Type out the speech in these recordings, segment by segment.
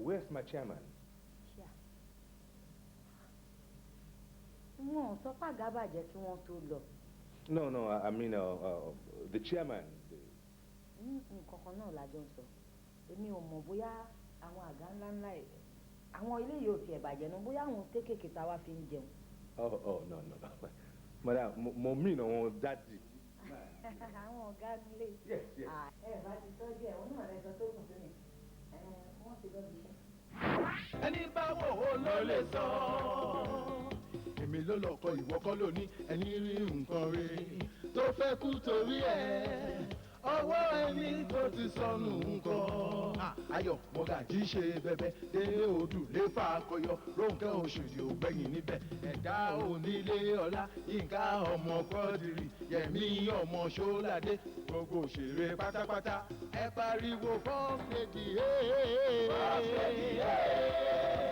where's my chairman? Wọ́n sọ pé àga bàjẹ́ kí wọ́n tó lọ. No, I mean the chairman. Nǹkan kan náà lájọ ń sọ. Èmi ò mọ̀ bóyá àwọn àga ńláńlá ẹ̀ àwọn ilé yìí ò tiẹ̀ bàjẹ́ náà bóyá àwọn kéékèèké tá a wá fi ń jẹun. No. Madam, mo mean àwọn daddy. Àwọn ọ̀gá nílé. Yes. Ẹ bá ti tọ́jú ẹ̀ wọ́n náà rẹ̀ sọ tó kùn sí mi. Wọ́n ti lọ bí iṣẹ́. Ẹni bá wò ó ló lè sọ. Èmi ló lọ́kọ ìwọ kọ́ lóní ẹni rí nǹkan rí tó fẹ́ kú torí ẹ̀ ọwọ́ ẹni tó ti sọnù nǹkan. Ayọ̀ Mọ́gàjí ṣe bẹ̀bẹ̀ délé odù lé fà kọyọ Rónkẹ́ Òṣòdì ò gbẹ̀yìn níbẹ̀ ẹ̀dá onílé ọlá Yínká ọmọ Kọ́dìrì Yẹ̀mí ọmọ Ṣọ́ládé gbogbo òṣèré pátápátá ẹ pariwo fọ́ọ̀mẹ́dì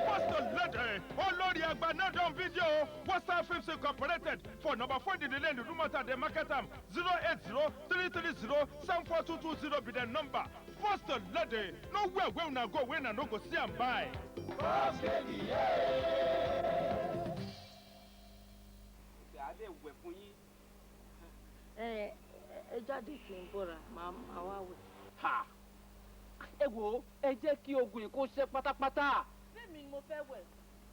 Pastor Lede, Olórí Àgbà Nádàn Video, Western Films Incorporated, for number 4 in the lane, Lumota, the market am 080-330-74220 be the number. Pastor Lede, nowhere we now go, we no go see and buy. Ẹ jáde kí n bọ́ra, màá wá wẹ̀. Ha! Ẹ wo, ẹ jẹ́ kí ogun yìí kó ṣe pátápátá. Bẹ́ẹ̀ni mo fẹ́ wẹ̀.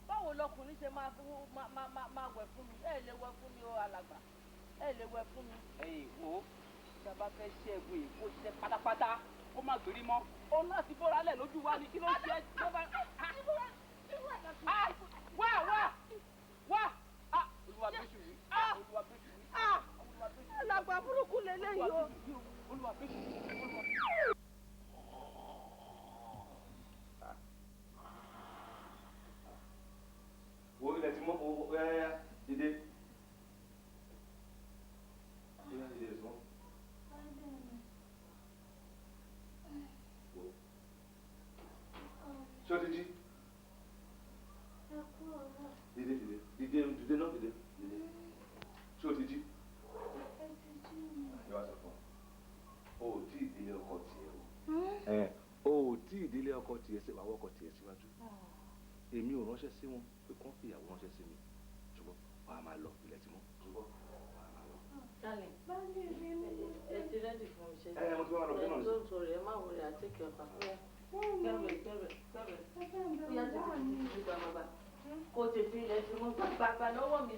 Báwo lọkùnrin ṣe máa wẹ̀ fún mi? Ẹ lè wẹ̀ fún mi o alàgbà. Ẹ lè wẹ̀ fún mi. Ẹ̀yin wo, ìjọba fẹ́ ṣe ogun yìí kó ṣe pátápátá. Kó má gbèrí mọ́. Òun náà ti bọ́ra lẹ̀ lójú wa ni kí ló ń ṣe tó bá. Wá! Olúwa bẹ́sù yìí. Olúwa bẹ́sù yìí. Alàgbà burúkú lélẹ́yìí o. Olúwa bẹ́sù yìí. Wo ilẹ̀ tí mo yáyá dìde. Dìde sọ. Ṣé o ti jí? Dìde náà dìde. Ṣé o ti jí? Yọ aṣọ fún ọ. O ò tí ì délé ọkọ tiẹ̀ o. O ò tí ì délé ọkọ tiẹ̀ ṣe wàá wọkọ tiẹ̀ síwájú. Èmi ò ránṣẹ́ sí wọn pé kán fi ìyàwó ránṣẹ́ sí mi ṣùgbọ́n wàá máa lọ ilẹ̀ tí mo ṣùgbọ́n wàá máa lọ. Darling, ẹ ti rẹ́dì fún mi ṣe. Mo ti wá lọ fẹ́ràn sí. Don't worry, ẹ má wọlé àtẹ́kì ọ̀pá. Kẹ́rẹ̀. Bóyá tètè ti fi gbà máa bá. Kò tètè ilẹ̀ tí mo gbà lọ́wọ́ mi.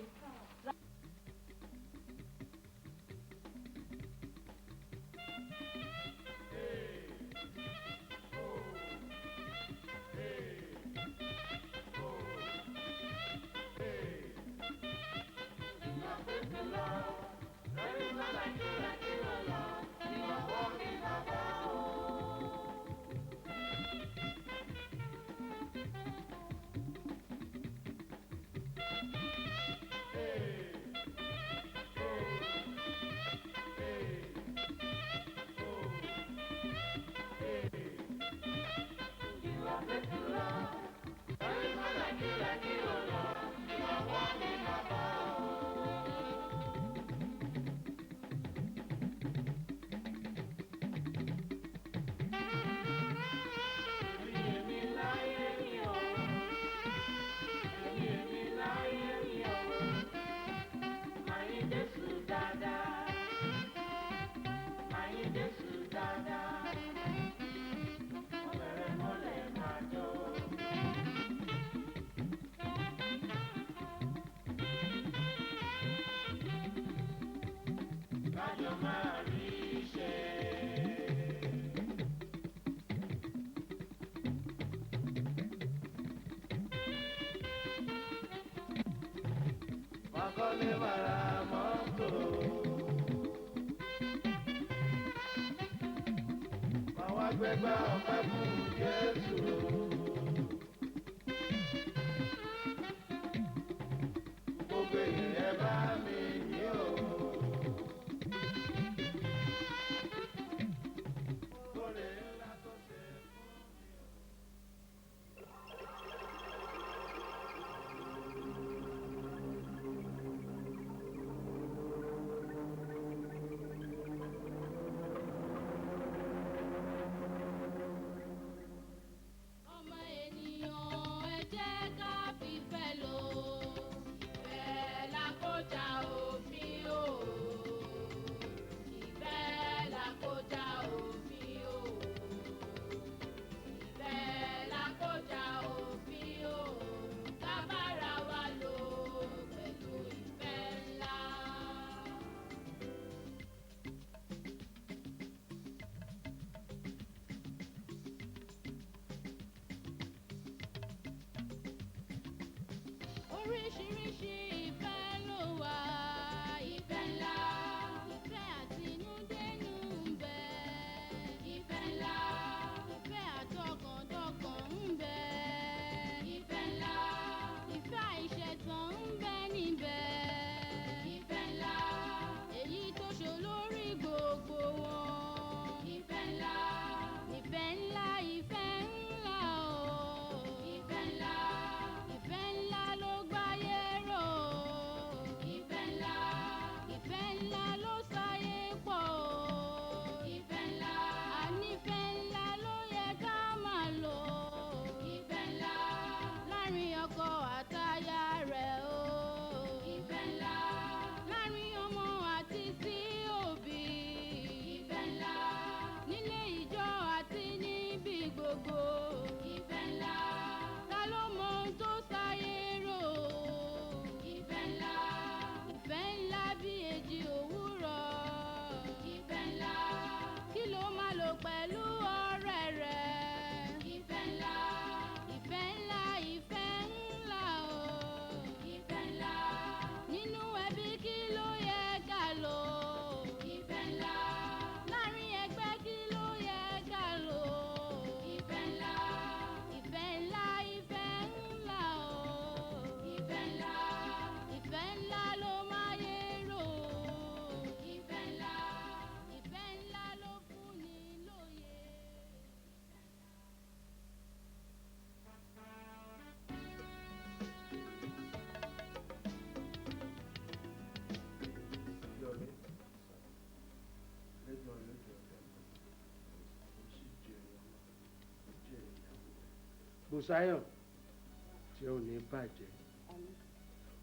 Makọ́lé mara mọ́tò. Màwa gbẹgbẹ́ ọpẹ́ fún Jésù. Gbogbo ènìyàn bá mi yí o. Oore ńlá tó ṣe fún mi o. Ọmọ ènìyàn. oríṣiríṣi ìfẹ́ ló wà. Ìfẹ́ ńlá, ìfẹ́ àtinúdénú ń bẹ. Ìfẹ́ ńlá, ìfẹ́ àtọkàntọkàn ń bẹ. Ìfẹ́ ńlá, ìfẹ́ àìṣẹ̀tàn ń bẹ níbẹ̀. Ìfẹ́ ńlá, èyí tó ṣolórí gbogbo wọn. Ìfẹ́ ńlá, ìfẹ́ ńlá, ìfẹ́ ńlá o. Ìfẹ́ ńlá, ìfẹ́ ńlá ló gbáyé ró. Ìfẹ́ ńlá, ìfẹ́ ńlá ló sáyé pọ̀ o. Ìfẹ́ ńlá, ànífẹ́ ńlá ló yẹ ká máa lò. Ìfẹ́ ńlá, láàrin ọkọ àtaya rẹ̀ o. Ìfẹ́ ńlá, láàrin ọmọ àti sí òbí. Ìfẹ́ ńlá, nílé ìjọ àti níbi gbogbo. Ìfẹ́ ńlá, ta ló mọ ohun tó sáyé rò. Ìfẹ́ ńlá, ìfẹ́ ńlá bí èjì òwúrọ̀. Ìfẹ́ ńlá, kí ló máa lò pẹ̀lú ọ̀rẹ́ rẹ̀. Ìfẹ́ ńlá, ìfẹ́ ńlá, ìfẹ́ ńlá o. Ìfẹ́ ńlá, nínú ẹbí kí ló yẹ ká lò. Ìfẹ́ ńlá, láàrin ẹgbẹ́ kí ló yẹ ká lò. Ìfẹ́ ńlá, ìfẹ́ ńlá, ìfẹ́ ńlá o. Ìfẹ́ ńlá, ìfẹ́ ńlá ló máa yé rò. Ìfẹ́ ńlá, ìfẹ́ ńlá ló fúnni lóye. Yọ̀mí, lẹ́jọ́ lójú ọ̀dẹ̀ ó sì jèrè ọmọ ó jèrè ìyàwó rẹ̀. Bùsáyọ̀ tí ò ní bàjẹ́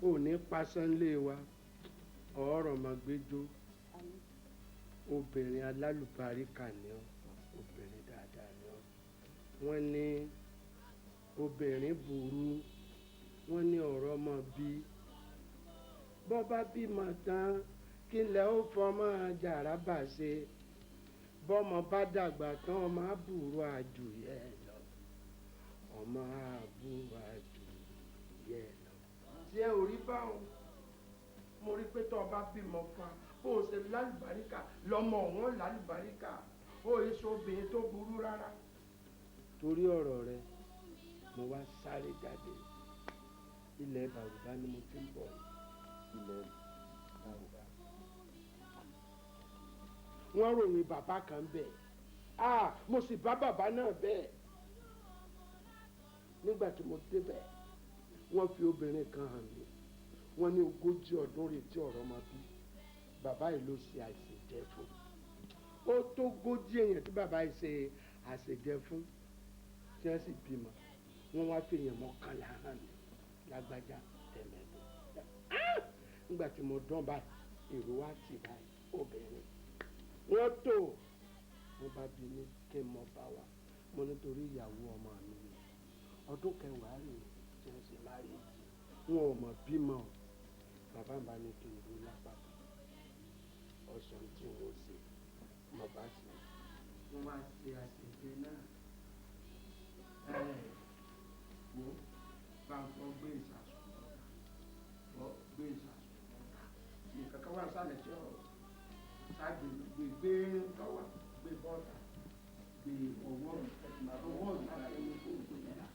ò ní pásánlé wa ọ̀rọ̀ máa gbẹjọ obìnrin alálùbáríkà ni ọ́ obìnrin dáadáa ni ọ́ wọ́n ní obìnrin burú wọ́n ní ọ̀rọ̀ ọmọ bí bọ́ bá bímọ tán kí lẹ ó fọmọ jàrá bà ṣe bọ́mọ bá dàgbà tán ọmọ àbúrò àjù yẹ lọ ọmọ àbúrò àjù yẹ lọ. tí ẹ ò rí báwọn mo rí pé tó o bá bímọ fún wa bó o ṣe lálùbáríkà lọmọ òun lálùbáríkà ó èso obìnrin tó burú rárá. torí ọ̀rọ̀ rẹ mo wá sáré jáde ilẹ̀ bàrùbá ni mo ti ń bọ̀ ilẹ̀ bàrùbá. wọ́n ròyìn bàbá kan bẹ́ẹ̀ mo sì bá bàbá náà bẹ́ẹ̀ nígbà tí mo débẹ̀ wọ́n fi obìnrin kan hàn mí wọ́n ní 40 ọdún retí ọ̀rọ̀ máa bí bàbá yìí ló ṣe àìṣèjẹ fún ó tó 40 èèyàn tí bàbá yìí ṣe àìṣèjẹ fún tí wọ́n sì bímọ wọ́n wá fi èèyàn mọ́kànlá hàn mí lágbájá tẹ̀mẹ́dọ́ nígbà tí mo dán báyìí èrò wá tì báyìí obìnrin wọ́n tó wọ́n bá bí ní kí n mọ bá wa mo nítorí ìyàwó ọmọ mi ni ọdún kẹwàá rèé tí wọ́n sì máa rí wọn ò mọ̀ bímọ bàbá mi bá ní kí n dúró lápapọ̀ ọ̀sán tí wọ́n ṣe mo bá ṣe wọ́n wá ṣe àṣejẹ náà wo bá ń fọ́ gbé ìsàsùn lọ́dà gbé ìsàsùn lọ́dà nǹkan kan wà sálẹ̀ tí ọ̀rọ̀ sáàgbé gbé tọ́wà gbé bọ́ọ̀tà gbé ọwọ́ ìta ẹni tó gbé yẹn.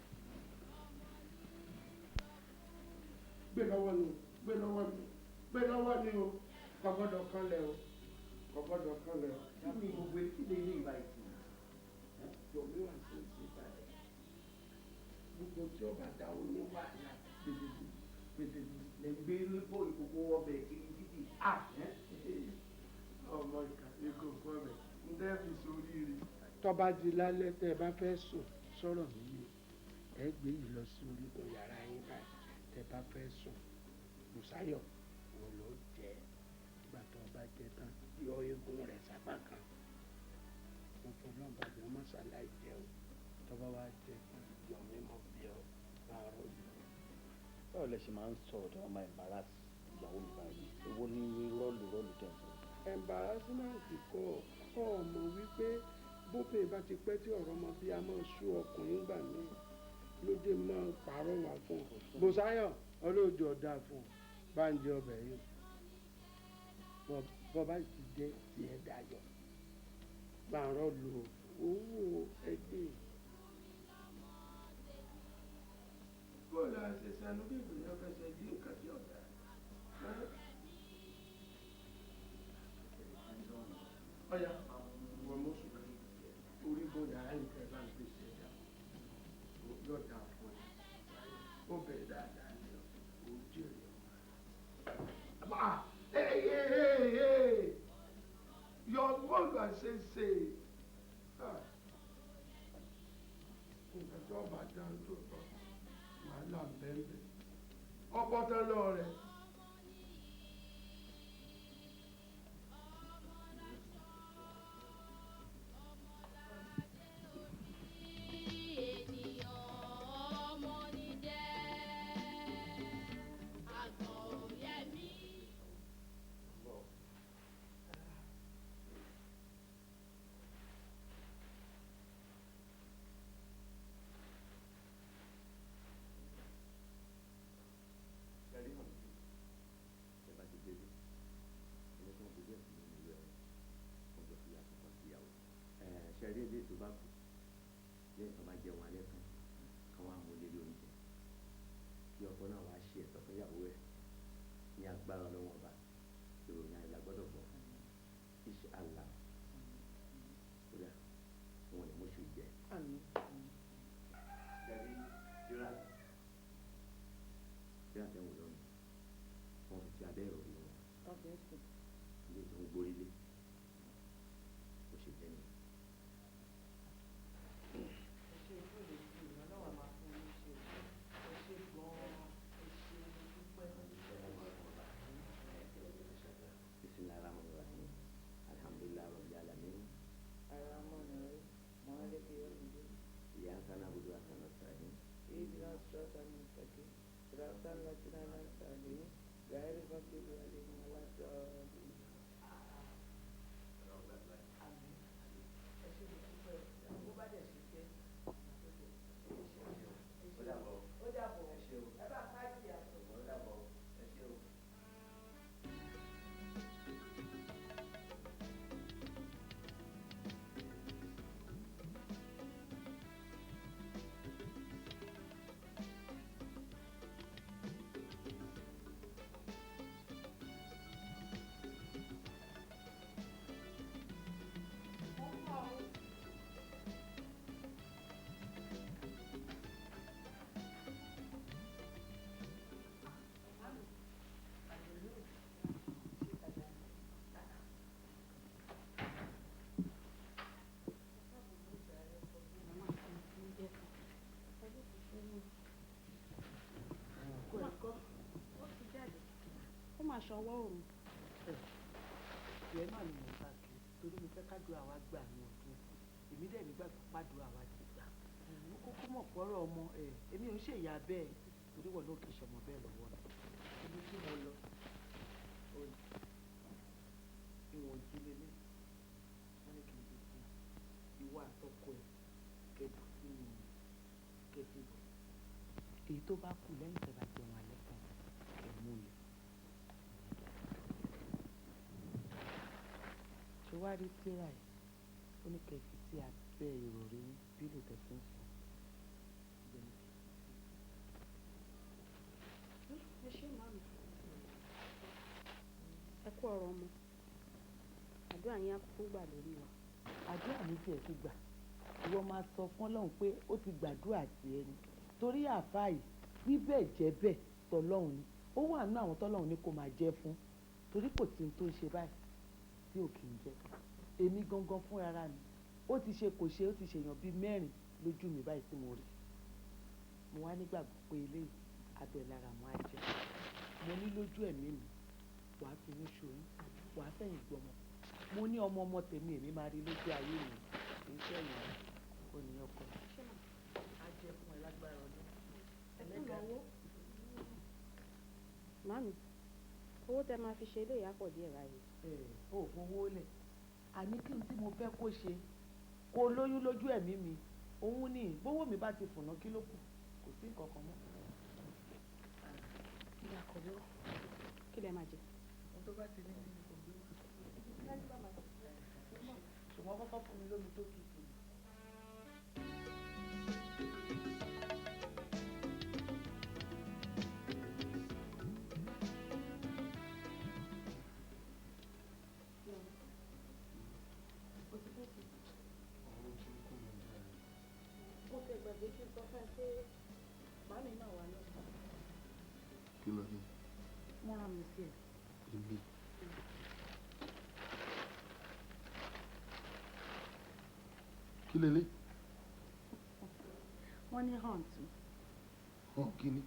gbé lọ́wọ́ ni gbé lọ́wọ́ ni gbé lọ́wọ́ ni o kò gbọ́dọ̀ kanlẹ̀ o kò gbọ́dọ̀ kanlẹ̀ o. Kí gbogbo ilé ilé ìbá ìsìn? Yomi wà sí ìbàdàn gbogbo tí ó bá dáwọ́ ní wàhálà gbèdégbè Lè gbé lóko ìkókó ọbẹ̀ kiri títì. ọmọ ìka ìkókó ọbẹ̀ ń dẹ́bi sórí rí. tọ́ba di lálẹ́ tẹ́ ẹ bá fẹ́ sùn sọ̀rọ̀ nílé ẹ gbé yìí lọ sí orígun yàrá yín báyìí tẹ́ ẹ bá fẹ́ sùn Bùsáyọ̀ wọ́n ló jẹ́ ìgbà tó ọba jẹ tán yọ eegun rẹ̀ sápá kan wọ́n fọ lọ́nba bí wọ́n mọ̀ṣálá ìjẹ́ o tọ́ba wa jẹ tán yọ mímọ́ bí ọ láàárọ̀ yìí. báwo lẹ ṣe máa ń sọ̀rọ̀ tó wọ́n máa embarrass ìyàwó mi báyìí èwo ni rọ́ọ̀lù tẹ̀ ń sọ. embarrassment kọ́ ọmọ wípé bóbè bá ti pẹ́ tí ọ̀rọ̀ ọmọ bí a máa sú ọkùnrin gbà mí lóde máa pààrọ̀ wà fún un. Bùsáyọ̀ ọlọ́jọ́ ọ̀dà fún bá ń jẹ ọbẹ̀ yìí bọ́ bá ti jẹ́ tiẹ̀ dayọ̀ bá ń rọ́ lu owó ẹgbẹ́. bọ́ọ̀lù àṣẹṣẹ́nu bí ìgbìyànjú fẹsẹ̀ di nǹkan tí ọ̀dà. ọ̀yà ìwọ̀n mọ́sùn kan orí bóyá ẹnìkan bá ń pèsè ẹ̀dá yóò dáa fún ẹ ó bẹ̀rẹ̀ dáadáa ní ojú rẹ̀ yọ bọ́ọ̀lù àṣẹṣe nǹkan tí ọba dá ń tó tọ́ wàhálà bẹ́ẹ̀ ọ̀pọ̀ tán lọ rẹ̀. ṣẹ̀rí ilé tó bá kù lẹ́yìn tó bá jẹun alẹ́ tán kan wá mú lé oúnjẹ kí ọkọ náà wá ṣe ẹ̀tọ́ fún ìyàwó ẹ̀ ní agbára ọlọ́wọ́n ọba ìròyìn àìlà gbọ́dọ̀ gbọ́ iṣẹ́ àlà kódà wọn ò ní mọ́ṣú ìjẹ. ṣẹ̀rí tíra tẹ̀wọ̀n lọ́nà wọn fi ti abẹ́ ìròyìn wọn ilé tó ń gbórí lé ó ṣe jẹ́ nìyẹn. ṣọwọ́ òun. ìyẹn náà ni mò ń bá kiri torí mo fẹ́ kádùá wa gbà ní ọdún èmi dẹ̀ nígbà tó pàdùá wa ti gbà mo kókó mọ̀ pọ́rọ̀ ọmọ èmi ò ń ṣèyá bẹ́ẹ̀ torí wọn náà kì í ṣọmọ bẹ́ẹ̀ lọ́wọ́ mi ibi tí mo lọ ìwọ̀n ìdílé wọn ní kí n bí fún ìwà àtọkọ ẹ kẹbù sínú kẹfì bọ̀ èyí tó bá kù lẹ́yìn tẹ́ bá jẹun alẹ́ tán ẹ̀ mú yẹ. ṣé wàá rí tíra ẹ̀ ó ní kẹfì sí abẹ́ ìrọ̀rí bílò tẹ̀sí ń sùn. ẹ ṣe màmí ẹ kú ọ̀rọ̀ ọmọ àdúrà yín á kúkú gbà lórí wa. àdúrà mi tiẹ̀ ti gbà ìwọ máa sọ fún Ọlọ́run pé ó ti gbàdúrà tiẹ̀ ni torí àáfàá yìí wíbẹ̀ jẹ́ bẹ́ẹ̀ tọ́lọ́run ni ó wà nínú àwọn tọ́lọ́run ní kó máa jẹ́ fún torí kò tí ń tó ṣe báyìí tí ò kì í jẹ́ èmi gangan fún ara mi ó ti ṣe kò ṣe ó ti ṣèyàn bíi mẹ́rin lójú mi báyìí tí mo rí mo wá nígbàgbọ́ pé eléyìí abẹ́ lára mo á jẹ́ mo ní lójú ẹ̀mí mi wàá fi mí ṣoyún wàá fẹ̀yìn gbọmọ mo ní ọmọ ọmọ tèmi èmi máa rí lójú ayé mi kì í ṣẹ̀yìn ònìyàn kan á jẹ́ fún ẹ lágbára ọdún ẹlẹ́gàá. Màmí owó tẹ máa fi ṣe ilé ìyá pọ̀ díẹ̀ báyìí. Ò fowó lẹ̀ àní kí n tí mo fẹ́ kó ṣe kó lóyún lójú ẹ̀mí mi òun ní bówó mi bá ti fùnà kí ló kù kò sí nǹkan kan mọ́. àkọ́bí wá kí lẹ máa jẹ. ohun tó bá ti ní ní kò gbé wá. ṣùgbọ́n kọ́kọ́ fún mi lómi tó tutù. mo ti gbàgbé kí n sọ fún ẹ pé màmí náà wà náà. kí ló dé. mo rán mi sí ẹ. èmi. kí lélẹ̀. wọ́n ní hàn tú. hàn kíni.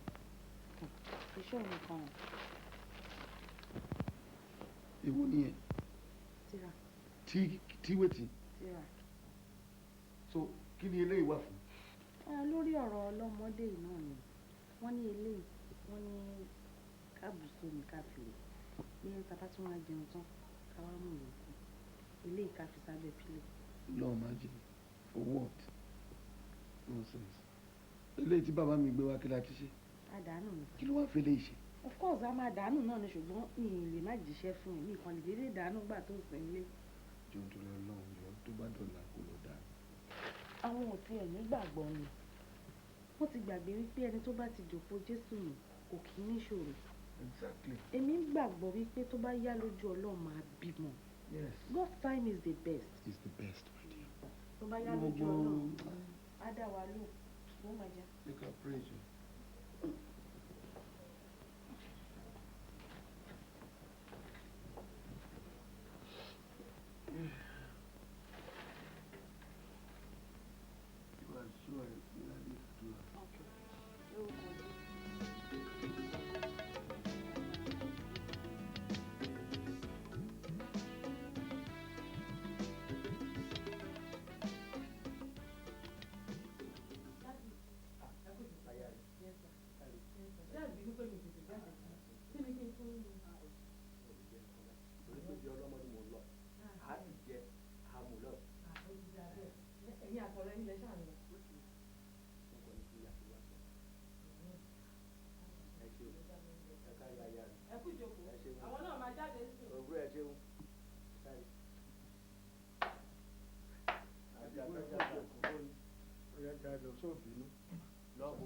iṣẹ́ òun kan. èwo nìyẹn. tíra. tí wẹ́tì. tíra. so kí ni eléyìí wà fún. lórí ọ̀rọ̀ ọlọ́mọdé yìí náà ni wọ́n ní eléyìí wọ́n ní kábùsù ní káfílẹ̀ bí tàbá tí wọ́n á jẹun tán káwá mú ìlú fún eléyìí ká fi sábẹ́ pílẹ̀. lọ́ọ̀ máa jẹ for what nonsense eléyìí tí bàbá mi gbé wá kí la ti ṣe. àdánù ni. kí ló wá fẹ́ lè ṣe. of course a máa dànù náà ni ṣùgbọ́n mi ì lè má jíṣẹ́ fún ẹ mi kàn lè dédé dànù gbà tó sì ń lé. jọ̀ọ́ tó lọ lọ́hùn jọ tó bá dọ̀là kó lọ dà. àwọn ò tiẹ̀ nígbàgbọ́ ni wọ́n ti gbàgbé wípé ẹni tó bá ti jòkó Jésù nù kò kí ní ìṣòro. exactly. èmi ń gbàgbọ́ wípé tó bá yá lójú Ọlọ́run máa bímọ. yes. God's time is the best. is the best my dear. tó bá yá lójú Ọlọ́run á dá wa lò wọ́n máa jẹ́. you can praise you. ẹ̀yin àtọ̀rẹ́ ilẹ̀ ṣáà ń lọ. ẹ kú ìjókòó àwọn náà máa jáde sí. òwúrọ̀ ẹ ṣeun. ọ̀yá ká lọ sóòbínú lọ́ọ̀bù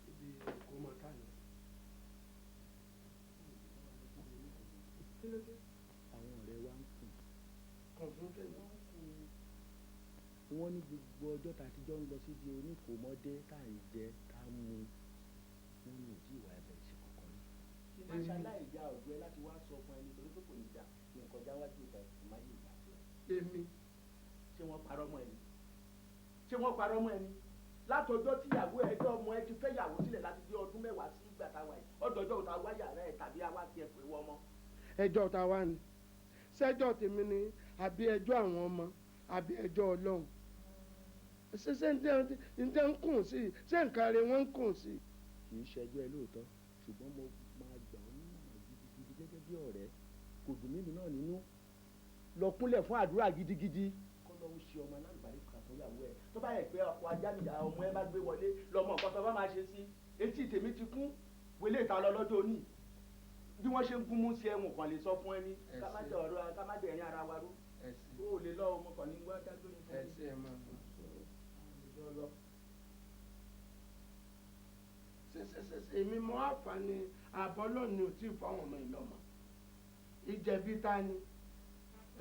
ibi èkó mọ ká lọ. kí ló dé. àwọn ọ̀rẹ́ wa ń kùn. concentrate. wọ́n ní gbogbo ọjọ́ tá a ti jọ ń lọ síbi oníkòmọ́dé tá à ń jẹ tá a mu wọ́n ní òjì ìwà ẹ̀bẹ̀ ìṣe kankan rí. ṣé máa ṣaláì já ọ̀dọ́ ẹ láti wá sọ fún ẹni torí pé kò ní dà kí nǹkan já wájú ìta ìmáyé ìgbà tó ẹ. èmi. ṣé wọ́n parọ́ mọ́ ẹni. ṣé wọ́n parọ́ mọ́ ẹni. látọjọ́ tíyàwó ẹjọ́ ọmọ ẹ ti fẹ́ yàwó sílẹ̀ láti dé ọdún mẹ́wàá sí ìgbà táwa yìí ọdọọjọ́ ta wá yàrá ẹ tàbí àwa ti ẹ pè wọ́n mọ́. ẹjọ́ ta wá ni ṣẹ́jọ́ tèmi ni àbí ẹjọ́ àwọn ọmọ àbí ẹjọ́ Ọlọ́run ṣe ń tẹ́ ń kùn sí i ṣé nǹkan rẹ̀ wọ́n ń kùn sí i. kì í ṣẹjọ́ ẹ lóòótọ́ ṣùgbọ́n mo máa gbà ọ́ nímọ̀ràn gidigidi gẹ́gẹ́ bí ọ̀rẹ́ kò dùn mímu náà nínú lọ kúnlẹ̀ fún àdúrà gidigidi kọ́ lọ́wọ́ ṣe ọmọ aláǹbárí kan fún ìyàwó ẹ tó bá yẹ pé ọkọ̀ ajá nìyà ọmọ ẹ bá gbé wọlé lọ́mọ nǹkan tó bá máa ṣe sí etí tèmi ti kún wọlé ìta lọ lọ́jọ́ òní bí wọ́n ṣe ń gún mú sí ẹ̀wọ̀n kan lè sọ fún ẹni ká má dẹ̀rín ara wa rú ó lè lọ ọmọ kan ní wá dájú ní fún mi. ẹsẹ̀ ẹ̀ máa bọ̀. èmi mọ àǹfààní àbọ̀ lónìí ò tí ì fáwọn ọmọ ìlọ́mọ ìjẹ̀bi ta ni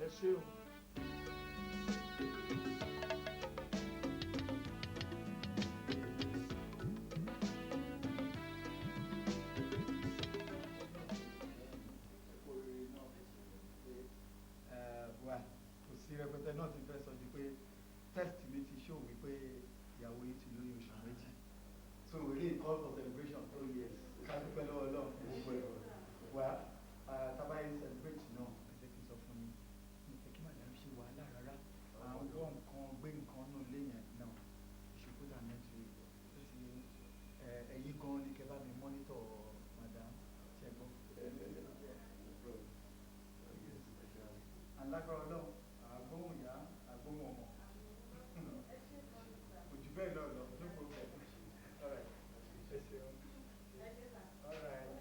ẹ ṣe o. kò sí rẹpẹtẹ náà ti fẹ́ sọ ju pé test mi ti show wípé ìyàwó yìí ti lóyún oṣù méjì so really call for celebration oh yes ká dúpẹ́ lọ́wọ́ Ọlọ́run fún gbogbo ẹ̀rọ wa tábàáyé celebrate náà ẹ jẹ́ kí n sọ fún yín ní ìfẹ́ kí màdàm ṣe wàhálà rárá àwọn nǹkan gbé nǹkan nù léyìn náà ìṣòkò tà mẹ́tì ẹ̀yìn gan ni kẹ́ bá mi monitor madam ṣẹ́gbọ́n. alágbára Ọlọ́run àgbóhùn ìyá àgbóhùn ọmọ òjì bẹ́ẹ̀ náà lọ no problem all right ẹ ṣeun all right.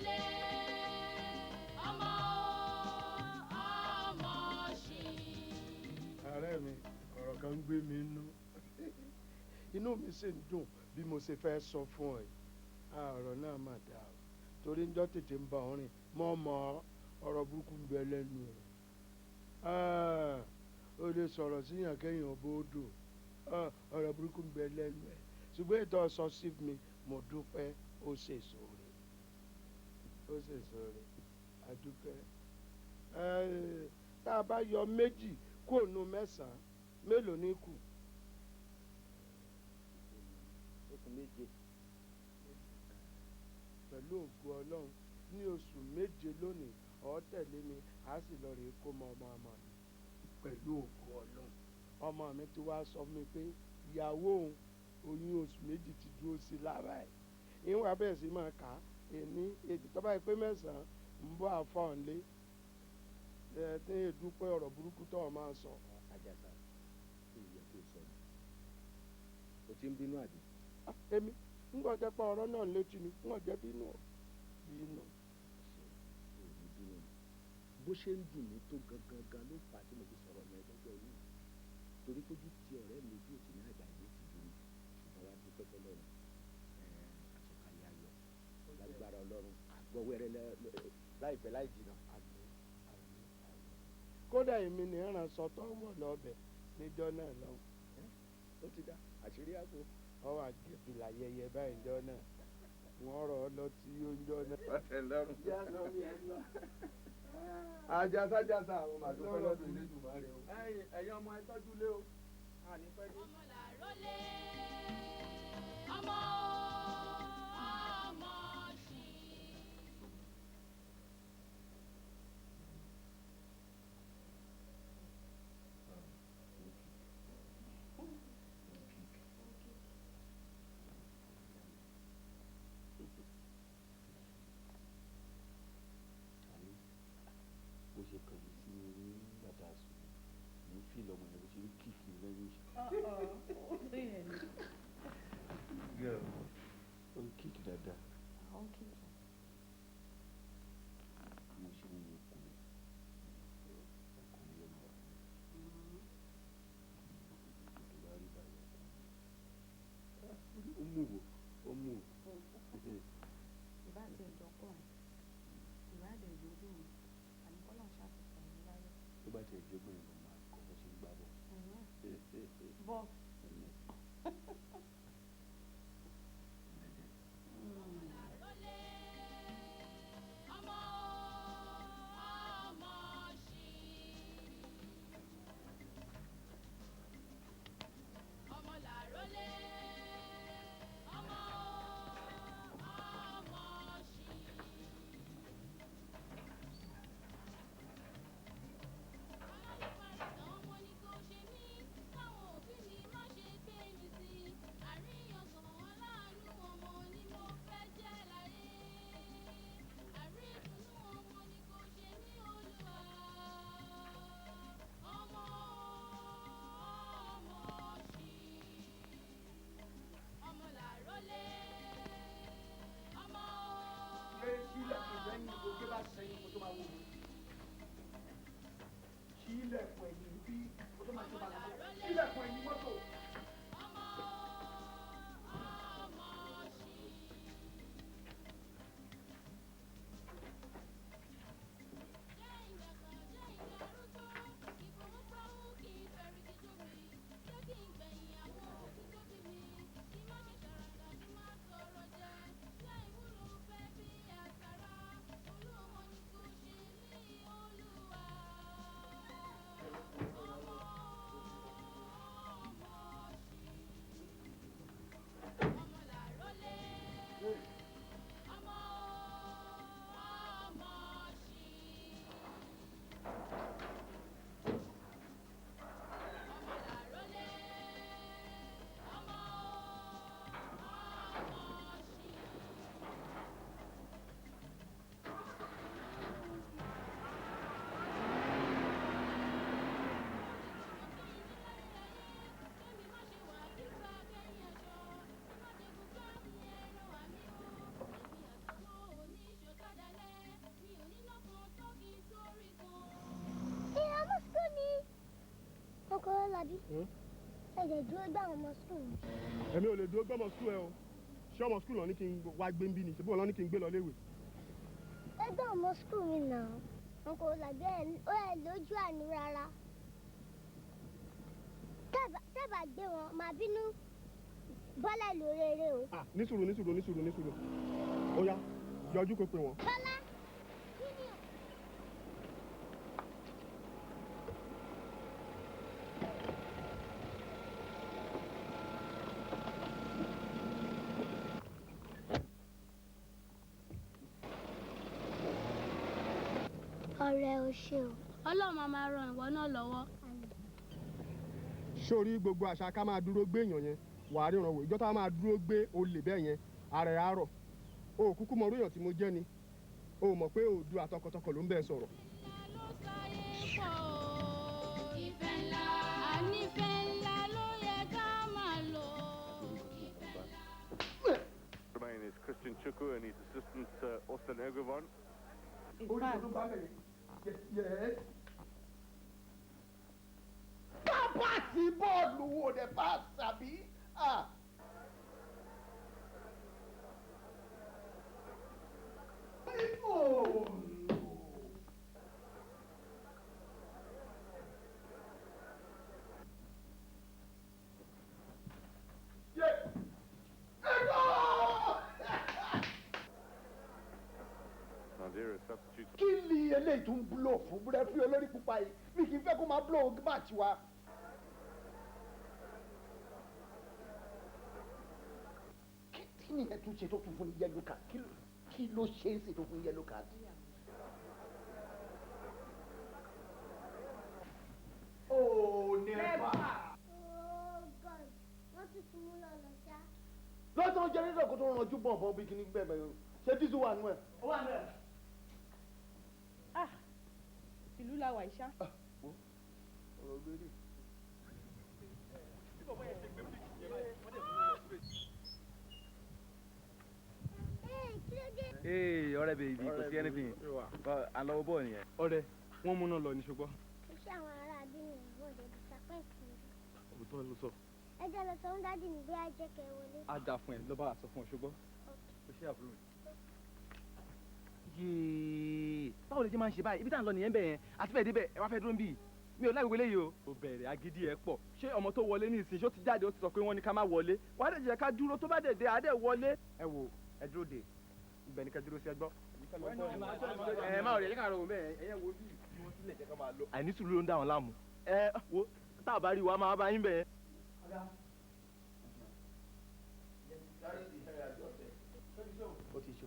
rólé ọmọ ọmọ ṣì. ààrẹ mi ọ̀rọ̀ kan ń gbé mi nú inú mi sì ń dùn bí mo ṣe fẹ́ sọ fún ọ yìí ọ̀rọ̀ náà mà dáa o torí ńjọ́ tètè ń bá ọ rìn mọ́ ọ̀rọ̀ burúkú ń bẹ lẹ́nu ẹ̀ o lè sọ̀rọ̀ síyàn kẹ́yìn ọ̀bọ̀dọ̀ ọ̀rọ̀ burúkú ń bẹ lẹ́nu ẹ̀ ṣùgbọ́n ètò ọ̀sán sí mi mo dúpẹ́ ó ṣèṣò rẹ̀ àdúpẹ́ tá a bá yọ méjì kúrò nù mẹ́sàn-án mélòó ní kù. méje. pẹ̀lú ògo ọlọ́run ní oṣù méje lónìí ó tẹ̀lé mi á sì lọ rèé kó mọ ọmọ mi pẹ̀lú ògo ọlọ́run ọmọ mi ti wá sọ fún mi pé ìyàwó òun oyún oṣù méjì ti dúró sí lára ẹ̀ ìwọ̀n abẹ́ẹ̀ sí máa kà á èmi èdè tó bá yẹ pé mẹ́sàn-án ń bọ́ àfọ̀nlé tí èdúpẹ́ ọ̀rọ̀ burúkú tó o máa sọ. àjàsà èyí ẹ̀ tó sọ ni o ti ń bínú àbí. èmi ń gbọ́ jẹ́ pé ọ̀rọ̀ náà létí ni ń gbọ́ jẹ́ bínú bínú. bó ṣe ń dùn mí tó gangan ló fà á tí mo fi sọ̀rọ̀ yẹn lọ́jọ́ yìí torí kójú ti ọ̀rẹ́ mi ojú òtí ní àgbà ilé ti dùn mí ṣùgbọ́n wá dúpẹ́ fọlọ́run àsọkalẹ̀ ayọ̀ lágbára ọlọ́run àgbọ̀wẹ́rẹ́ láìpẹ́ láì jìnnà. kódà èmi ní ìrànṣọ tó wọ̀ lọ́bẹ̀ níjọ́ náà lọ́hùn. ó ti dá àṣírí àpò. ọwọ́ àgẹ̀bìlà yẹyẹ báyìí jọ náà wọ́n rọ̀ ọ́ lọ tí oúnjẹ náà. ọ̀tẹ̀ lọ́rùn. àjàsájàsá àwọn màdúpẹ́ lọ́dún ilé ìdùnnú rẹ o. ẹ̀yin ọmọ ẹ tọ́jú lé o àní pẹ́ dé. ọmọ làrólé ọmọ ọmọ ṣì. bó ṣe kàn mí sí mi ní bàtà sùn mo ń fi lọmọ yẹn bó ṣe ń kì fún mi lẹ́yìn ìṣẹ́. ó ń kíkì dáadáa. mo ṣe ń wo ọkùnrin ló máa wà tó bá rí báyìí ọkùnrin ó mú wò ó mú wò. ìbá àti ìjọkùnrin ìbá àdè ìjọkùnrin àníkọ́lọ́ ṣàfihàn ní láyọ̀. tó bá tiẹ̀ jókòó yìí ló máa kọ́ bó ṣe ń gbá bọ̀. bọ́. Ilẹ̀kùn ẹ̀yìn bí o tó máa ṣe bàlá ilẹ̀kùn ẹ̀yìn mọ́tò. Dádì. Ẹ̀jẹ̀ dúró gbá àwọn ọmọ skul. Èmi ò lè dúró gbọ́mọ skul ẹ o. Ṣé ọmọ skul lọ ní kí n wá gbé ń bí ni? Ṣé bó lọ ní kí n gbé lọ léwe? Ẹ gbá ọmọ skul mi nà. Wọn kò làbí ó ẹ lójú àánú rárá. Tẹ́bà gbé wọn, màá bínú bọ́lá lóréré o. Ní sùúrù. Ó yá, yọjú kó pe wọn. Bọ́lá, kí ni o? Ọ̀rẹ́ o ṣe o. Ọlọ́run máa ran ìwọ náà lọ́wọ́. Sórí gbogbo àṣà ká máa dúró gbé èèyàn yẹn wàá ríran wò ìjọ tá a máa dúró gbé olè bẹ́ẹ̀ yẹn ara ẹ̀ àárọ̀ o ò kúkú mọ orí èèyàn tí mo jẹ́ ni o ò mọ̀ pé òdu àtọkọtọkọ ló ń bẹ́ẹ̀ sọ̀rọ̀. Ìfẹ́ ńlá, ànífẹ́ ńlá ló yẹ ká máa lò. My name is Christian Chukwu and his assistant Austin Ergovon. Pápásì bọ́ọ̀lù wo dẹ̀ bá sàbí? Kí ni eléyìí tún búlò fún rẹ́fí olórí pupa yìí? Mi kì í fẹ́ kó máa búlò máàcì wa. Kí ni ẹ tún ṣe tó tún fún ní yellow card? Kí ló ṣe é ṣe tó fún yellow card? Oh, never. Oh God, wọ́n tún ti mú lọ ṣá. Lọ́sàn-án jẹ́ nígbà kó tó rànjú bọ̀m̀bọ̀n bí kíní bẹ́ẹ̀ bẹ́ẹ̀ ṣé dísù wà nù ẹ̀? Ó wà náà. Ìlú la wà ìṣá. Ọ̀rọ̀ gbére. Ee, ọ̀rẹ́ bèbí kò sí anything. À ń lọ bọ́ọ̀ nìyẹn. Ọ̀rẹ́ wọ́n múná lọ ní ṣùgbọ́n. Kò sí àwọn ará abínú ìwọ̀n òde disappoint mi. Òótọ́ ló sọ. Ẹ jẹ́ lọ sọ fún dádì mi bí á jẹ́ kẹ́ wọlé. Á dà fún ẹ lọ bá a sọ fún ọ ṣùgbọ́n. Kò sí àbúrò mi. Yéé, báwo lè ṣe máa ń ṣe báyìí? Ibi tá à ń lọ nìyẹn bẹ̀ yẹn. Àti bẹ́ẹ̀ débẹ̀ ẹ wá fẹ́ dúró ń bì. Mi ò láì wọlé yìí o. Ó bẹ̀rẹ̀ agídí ẹ̀ pọ̀. Ṣé ọmọ tó wọlé ní ìsìn ṣó ti jáde ó ti sọ pé wọ́n ní ká má wọlé? Wàá dẹ̀ jẹ́ ká dúró tó bá dẹ̀ dé àdẹ̀ wọlé. Ẹ wo ẹ dúró dè ibẹ̀ ni ká dúró sí ẹgbọ́. Ẹ má rẹ̀ yẹ ká rọ̀ wọ́n bẹ́ẹ̀ ẹ̀yẹ wo bí wọ́n sílẹ̀ jẹ́ ká máa lọ. Àìní sùúrù ló ń dá wọn láàmú. Ẹ wo tá a bá rí wa máa bá yín bẹ́ẹ̀. Ó ti ṣó.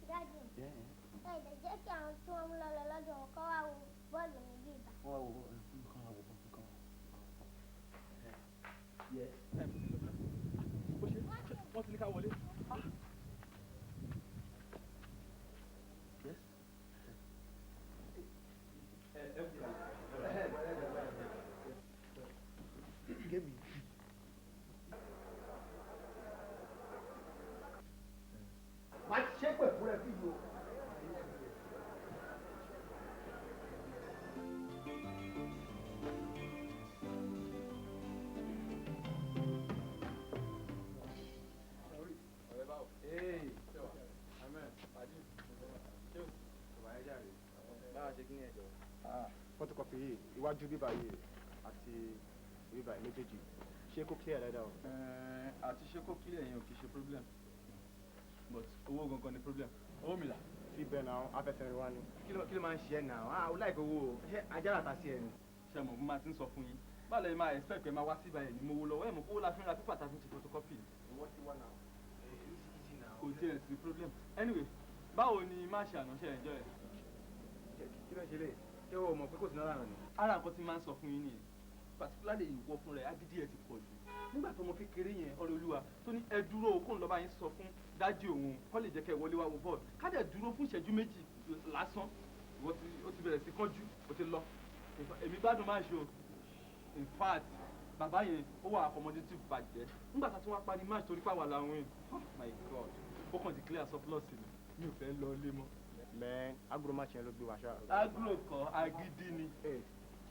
Dádì, ẹ lè jẹ́ kí àwọn tí wọ́n mú lọ lọ́dọ̀ wọn kọ́ wá wo bọ́ọ̀lù níbí ìbá. Wọ́n wá wo nǹkan wá wo nǹkan. Wọ́n ti ní ká wọlé. Má ṣe pẹ̀ fún ẹ fídíò. Photocopy yìí iwájú bíbá yìí àti bíbá méjèèjì ṣé kó clear dáadáa o. Àti ṣé kó clear yẹn ò kì í ṣe problem. But owó gangan ni problem. Owó mi là. Síbẹ̀ náà afẹsẹ̀rẹ̀ wa ni. Kí ló máa ń ṣe ẹ́ náà? Ó láìpẹ́ owó o. Ṣé ajára ta sí ẹ ni? Ṣé mo máa ti ń sọ fún yín? Báwo lè máa expect pé máa wá sí ibàyẹn ní mo wo lọ́wọ́ ẹ̀ mọ̀ kó la fi ń ra pípà tá a fi ń ṣe photocopy. Wọ́n ti wá náà. Kò tiẹ̀ sí problem. Anyway, báwo ni má ṣe ànáṣẹ́ ẹ̀jọ́ ẹ̀? Kí ló ń ṣe lè? Ṣé o mọ̀ pé kò sí náírà ni? Ara nǹkan tí máa ń sọ fún yín nìyẹn. Particularly ìwọ fúnra ẹ̀ agídí ẹ̀ ti pọ̀ jù. Nígbà tó ọmọ kékeré yẹn ọ̀rẹ́ olúwa tó ní ẹ dúró kóun lọ́ba yín sọ fún dájú òun kọ́ lè jẹ́ kẹ́ wọlé wá wo bọ́ọ̀lù. Ká dẹ̀ dúró fún ìṣẹ́jú méjì lásán. Ìwọ ó ti bẹ̀rẹ̀ sí kánjú ó ti lọ. Èmi gbádùn máa ṣe o. In fact bàbá yẹn ó wà accommodative bàjẹ́ nígbà tá a tún wá parí match torí pàwọ́ làwọn yẹn oh my god ó kàn declare surplus ni mi ò fẹ́ lọ ilé mọ́. mẹ́ẹ̀ agro match yẹn ló gbé wa ṣá. agro kọ agídí ni. ẹ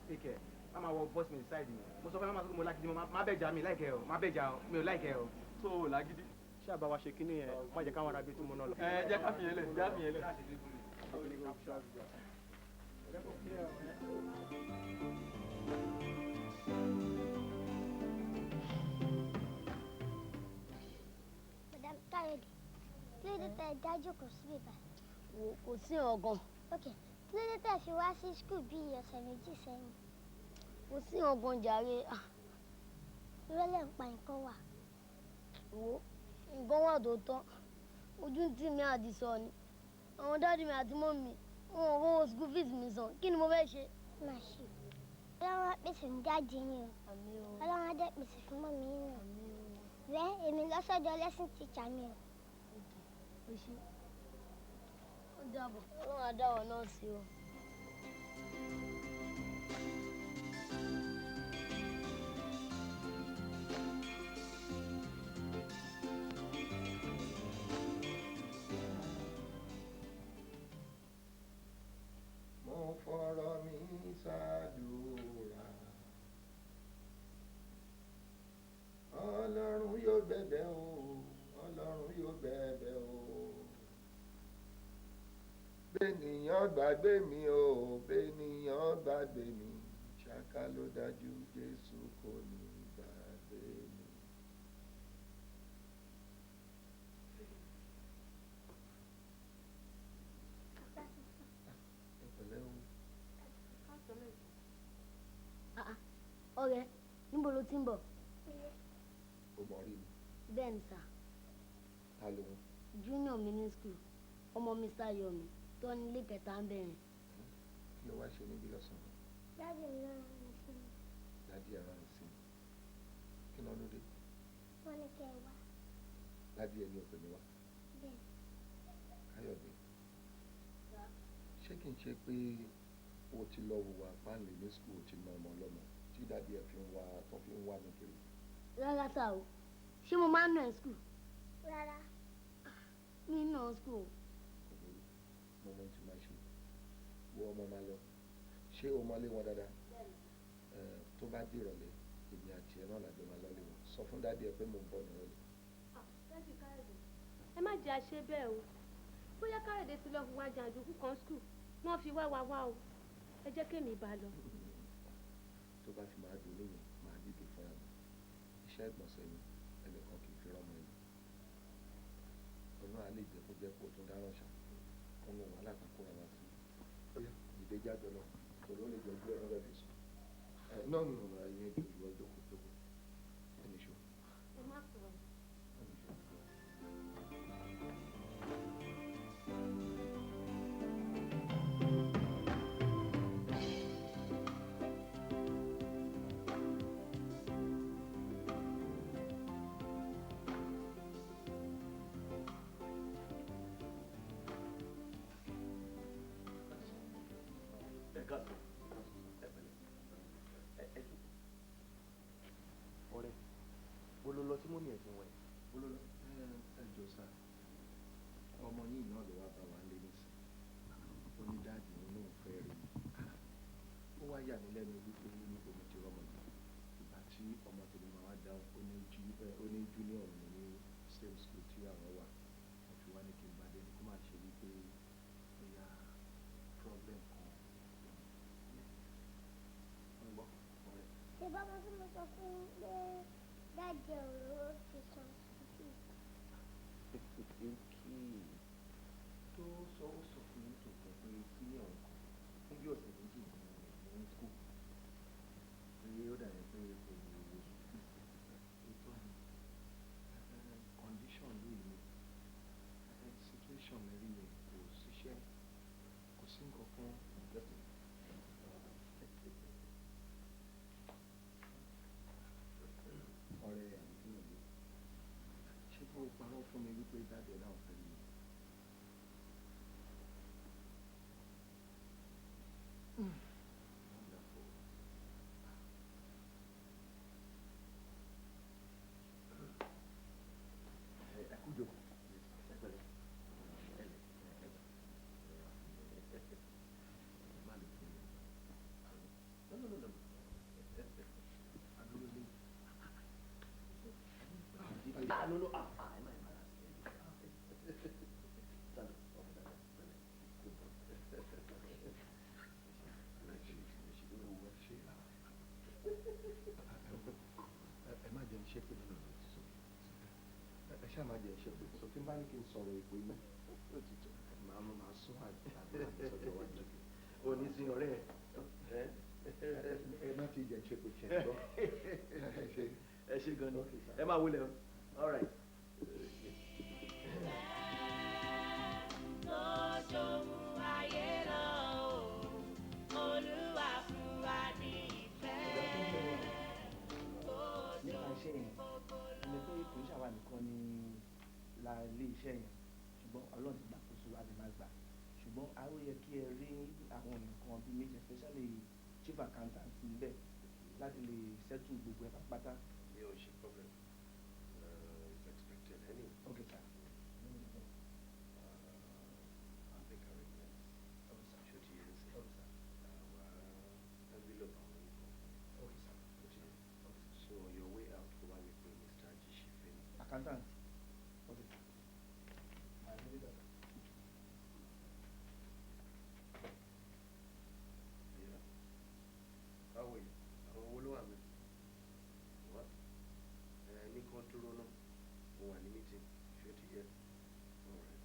take care má máa wọ bọ́ọ̀sì mi side mi mo sọ fún ẹ má sọ pé mo lágídí mo má bẹ̀jà mi láìkẹ́ o má bẹ̀jà o mi ò láìkẹ́ o. tó o lágídí. ṣé àbá wa ṣe kíní yẹn má jẹ́ káwọn arábí tó mọ náà lọ. ẹ jẹ́ ká fi yẹn lẹ̀ jẹ́ ká fi yẹn lẹ̀. Madam Káyọ̀dé, kí ló dé tẹ́ ẹ dájú kò síbí báyìí? Kò sí ọ̀gàn. Ok, kí ló dé tẹ́ ẹ fi wá sí skul bíi ọ̀sẹ̀ méjì sẹ́yìn? Kò sí ọ̀gàn jàre. Ìrọ̀lẹ́ ń pa nǹkan wà. Wo nǹkan wà tó tán. Ojú ń tì mí àdìsọ ni. Àwọn dáàdì mi àti mọ́mì wọn ò rówó school fees mi san. Kí ni mo fẹ́ ṣe? Má ṣe. Ọlọ́run á pèsè fún dáàdì yín o. Ọlọ́run á dẹ̀ pèsè fún mọ́mì yín náà. Rẹ́ èmi lọ́sọ̀dọ̀ lesson teacher mi o. Ó dàbọ̀. Ọlọ́run á dáwọ̀ náà sí o. Mo fọ̀rọ̀ mi ṣàdúrà. Ọlọ́run yóò bẹ̀bẹ̀ o, Ọlọ́run yóò bẹ̀bẹ̀ o. Bẹ́nìyàn gbàgbé mi o, bẹ́nìyàn gbàgbé mi, ṣáká ló dájú Jésù kò ní gbàgbé mi. Ẹ pẹ̀lẹ́ o. Ọ̀rẹ́, níbo ló ti ń bọ̀? O mọ̀ rí mi. Bẹ́ẹ̀ ni sà. Ta ló ń? Junior mi ní school. Ọmọ Mr. Yomi tó ní ilé kẹta ń bẹ̀rẹ̀. Kí ló wá ṣe níbí lọ́sàn-án? Dáàdì mi náà ń sìn. Dádì ara ń sìn. Kí náà ló dé? Wọ́n ní kẹ́ ẹ wá. Dádì ẹni ò pè mí wá. Bẹ́ẹ̀. Káyọ̀dé. Ṣé kí n ṣe pé o ti lọ hùwà páàlì ní skul ti na ọmọ ọlọ́mọ tí dádì ẹ fi ń wá tó fi ń wá mi kiri? Rárá sà o. Ṣé mo máa ń nà ẹ́ school? Rárá. Mi ń nà ọ́ school. Mo mọ tí máa ṣe. Wo ọmọ máa lọ. Ṣé o mọlé wọn dáadáa? Tó bá di ìrọ̀lẹ́ èmi àti ẹ náà làjọ máa lọ́lé wọn. Sọ fún dádì ẹ pé mò ń bọ̀ nírọ̀lẹ́. Dádì Káyọ̀dé, ẹ má jẹ́ àṣẹ bẹ́ẹ̀ o. Bóyá Káyọ̀dé ti lọ fi wá jàǹdùkú kan skul, wọ́n fi wá wa wá o. Ẹ jẹ́ kémi bá lọ. Tó bá fi máa dùn níyẹn, máa dìde fúnra mi. Iṣẹ́ ìgbọ̀nsẹ̀ ni ẹnìkan kì í fi rọ́mọ ẹni. Ọlọ́run á lè jẹ́ kó jẹ́ kó tún dáràn ṣá. Kọ́nù wàhálà kan kóra wá sí. Ọ̀yá ìdè jáde lọ. Tòró lè jẹ́ ojú ẹ̀rọ rẹ̀ fi sùn. Náà nù ọ̀rọ̀ ẹ̀yìn ètò ìwọ ìjókòó jókòó. Ẹni ṣó. Ẹ má sọ̀rọ̀. Ẹni ṣó. ọ̀rẹ́ bolo lọ tí mọ́mí ẹ̀ ti wọ̀nyí. Olólọ ẹjọ́ sá ọmọ yìí náà ló wá bá wa lé nísìn. Onídàájì nínú ìfẹ́ rẹ̀. Ó wá yà mí lẹ́nu wípé níbo mo ti rọ́mọ yìí. Ìgbà tí ọmọ tèmi máa wá dáhùn ó ní junior mi ní same school tí àwọn wà. Wọ́n fi wá ní kí n bá dé kó má ṣe wípé bóyá problem kan. Wọ́n gbọ́ ọ̀rẹ́. Ṣé bàbá tí mo sọ fún yín pé dáàdì òróró ti san sùkúù? Tó sọ ó sọ fún mi tó kọ pé senior nǹkan fún bí ọ̀sẹ̀ méjì ní school. Pé ó dà yẹn pé kò lè wo sùkúù. Ètò àná condition yìí ni situation rí yẹn kò ṣiṣẹ́ kò sí nǹkan kan ìgbẹ́sẹ̀. Ọ̀rẹ́ àbíkí nìyí. Ṣé kó o parọ́ fún mi wípé dáadé náà fẹ́ mi? Wonderful. no no ẹ má embarrass me. Stand up ọ̀fẹ́ dada pẹ̀lẹ́ good boy. ẹ má jẹ́ iṣẹ́ pé nínú ẹ ṣáà má jẹ́ iṣẹ́ pé sọ tí n bá ní kí n sọ̀rọ̀ èpè yìí màá sún àdúrà mi sọ́jọ́ wájú. O ní sí ọ̀rẹ́ ẹ. ẹ má ti jẹ́ iṣẹ́ pé ṣe é gbọ́. Ẹ ṣé gan ni ẹ máa wọlé o all right. ẹni pé kò ń ṣàwà nìkan ní la ilé iṣẹ́ yẹn ṣùgbọ́n ọlọ́run ti gbàkóso a lè máa gbà ṣùgbọ́n a ó yẹ kí ẹ rí àwọn nǹkan bíi méjì especially chief accountant níbẹ̀ láti lè settle gbogbo ẹ̀ pátápátá. mi ò ṣe problem it's expected anyway. Okay sir. I'll make arrangements. Okay sir. Should you use it? Okay sir. Envelope àwọn nǹkan. Okay sir. Okay. So on your way out go wá mi pé Mr. Ajishifemi. Accountant. Okay sir. My lady daughter. Yeah. How are you? Àwọn owó ló wà mí. What? Ní kan dúró náà. Mo wà ní meeting. Ṣé o ti yẹ? All right.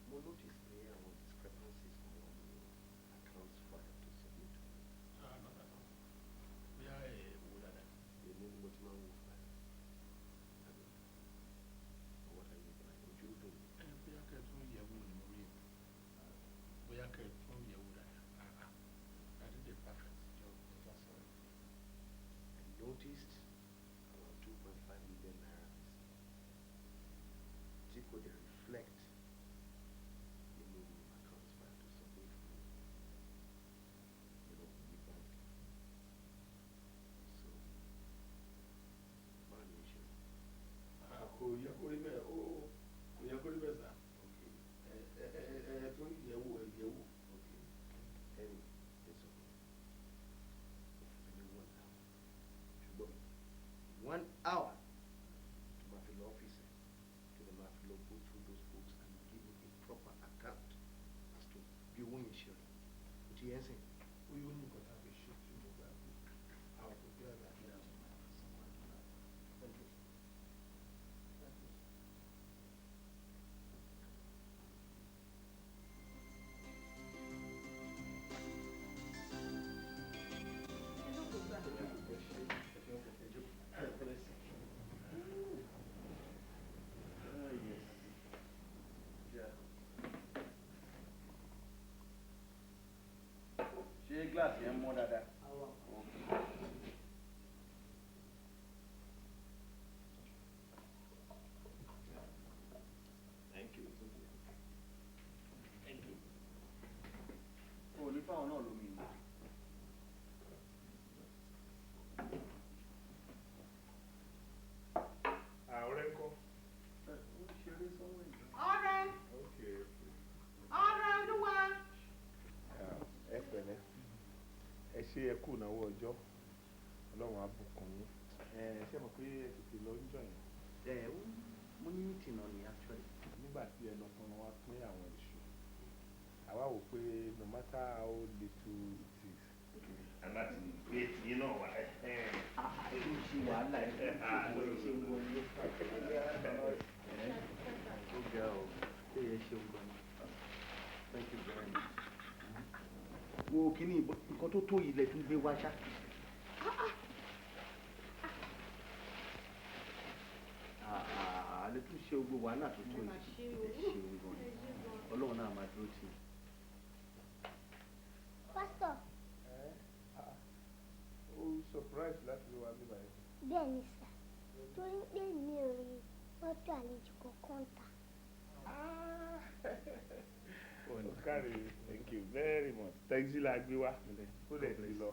Mo notice pé àwọn discrepancies kan wà ní accounts file to submit to me. Èmi ni mo ti máa ń wo file. What are you doing? Ojú dùn mí. I noticed around 2.5 million naira tí kò dẹ̀ reflect nínú accounts file to submit fún ní bank. So báwo ni ṣe? kò yẹ kó rí bẹ́ẹ̀ ó kò yẹ kó rí bẹ́ẹ̀ sá. ẹ tún yẹ̀wò ẹ yẹ̀wò. Anyway, it's okay. Only 1 hour. Ṣùgbọ́n 1 hour to máa fi lọ ọ́fíìsì to the máa fi lọ go through those books and give me a proper account as to bí owó yẹn ṣe rìn. O ti yẹn sìn. ó yóò ní nǹkan tá a fi ṣe tí mo gbà pé àwọn kò bí àgbà bí àwọn máa fi san wá dúrà. Thank you. Thank you. Ṣé gíláàsì yẹn mọ́ dáadáa? Thank you. Thank you. O ní fáwọn náà lómi ni. ọ̀rẹ́ kọ́. ọ̀rẹ́ ọ̀rẹ́ olúwa. ẹ pẹ̀lẹ́ ẹ ṣe ẹ kú ìnáwó ọjọ́ ọlọ́run á bùkún yín ṣé mo pé ẹ tètè lọ níjọ́ yẹn. Mo ní meeting náà ni actually. nígbà tí ẹnu kan wá pín àwọn èṣù àwa wò pé no matter how little it is. aláti gbé tìyín náà wà ẹ. Èyí ṣe wàhálà ẹ̀ ṣe ń wọlé. Ó ga ọ ṣé ẹ ṣe ń gbọ́ ni. Thank you very much. Wo kíní nǹkan tó tó ilẹ̀ tún gbé wá ṣá. Àlẹ́ tún ṣe gbogbo wàhálà tó tó yìí. Ẹ ṣeun gan ni. Ọlọ́run náà máa dúró tì í. Pásítọ̀. ó surprise láti rí wa bí báyìí. Bẹ́ẹ̀ ni sà, torí pé mi ò rí mọ́tò àlejò kankan ta. Ọ̀kàrẹ̀ thank you very much taxi la gbé wá kó lè ti lọ.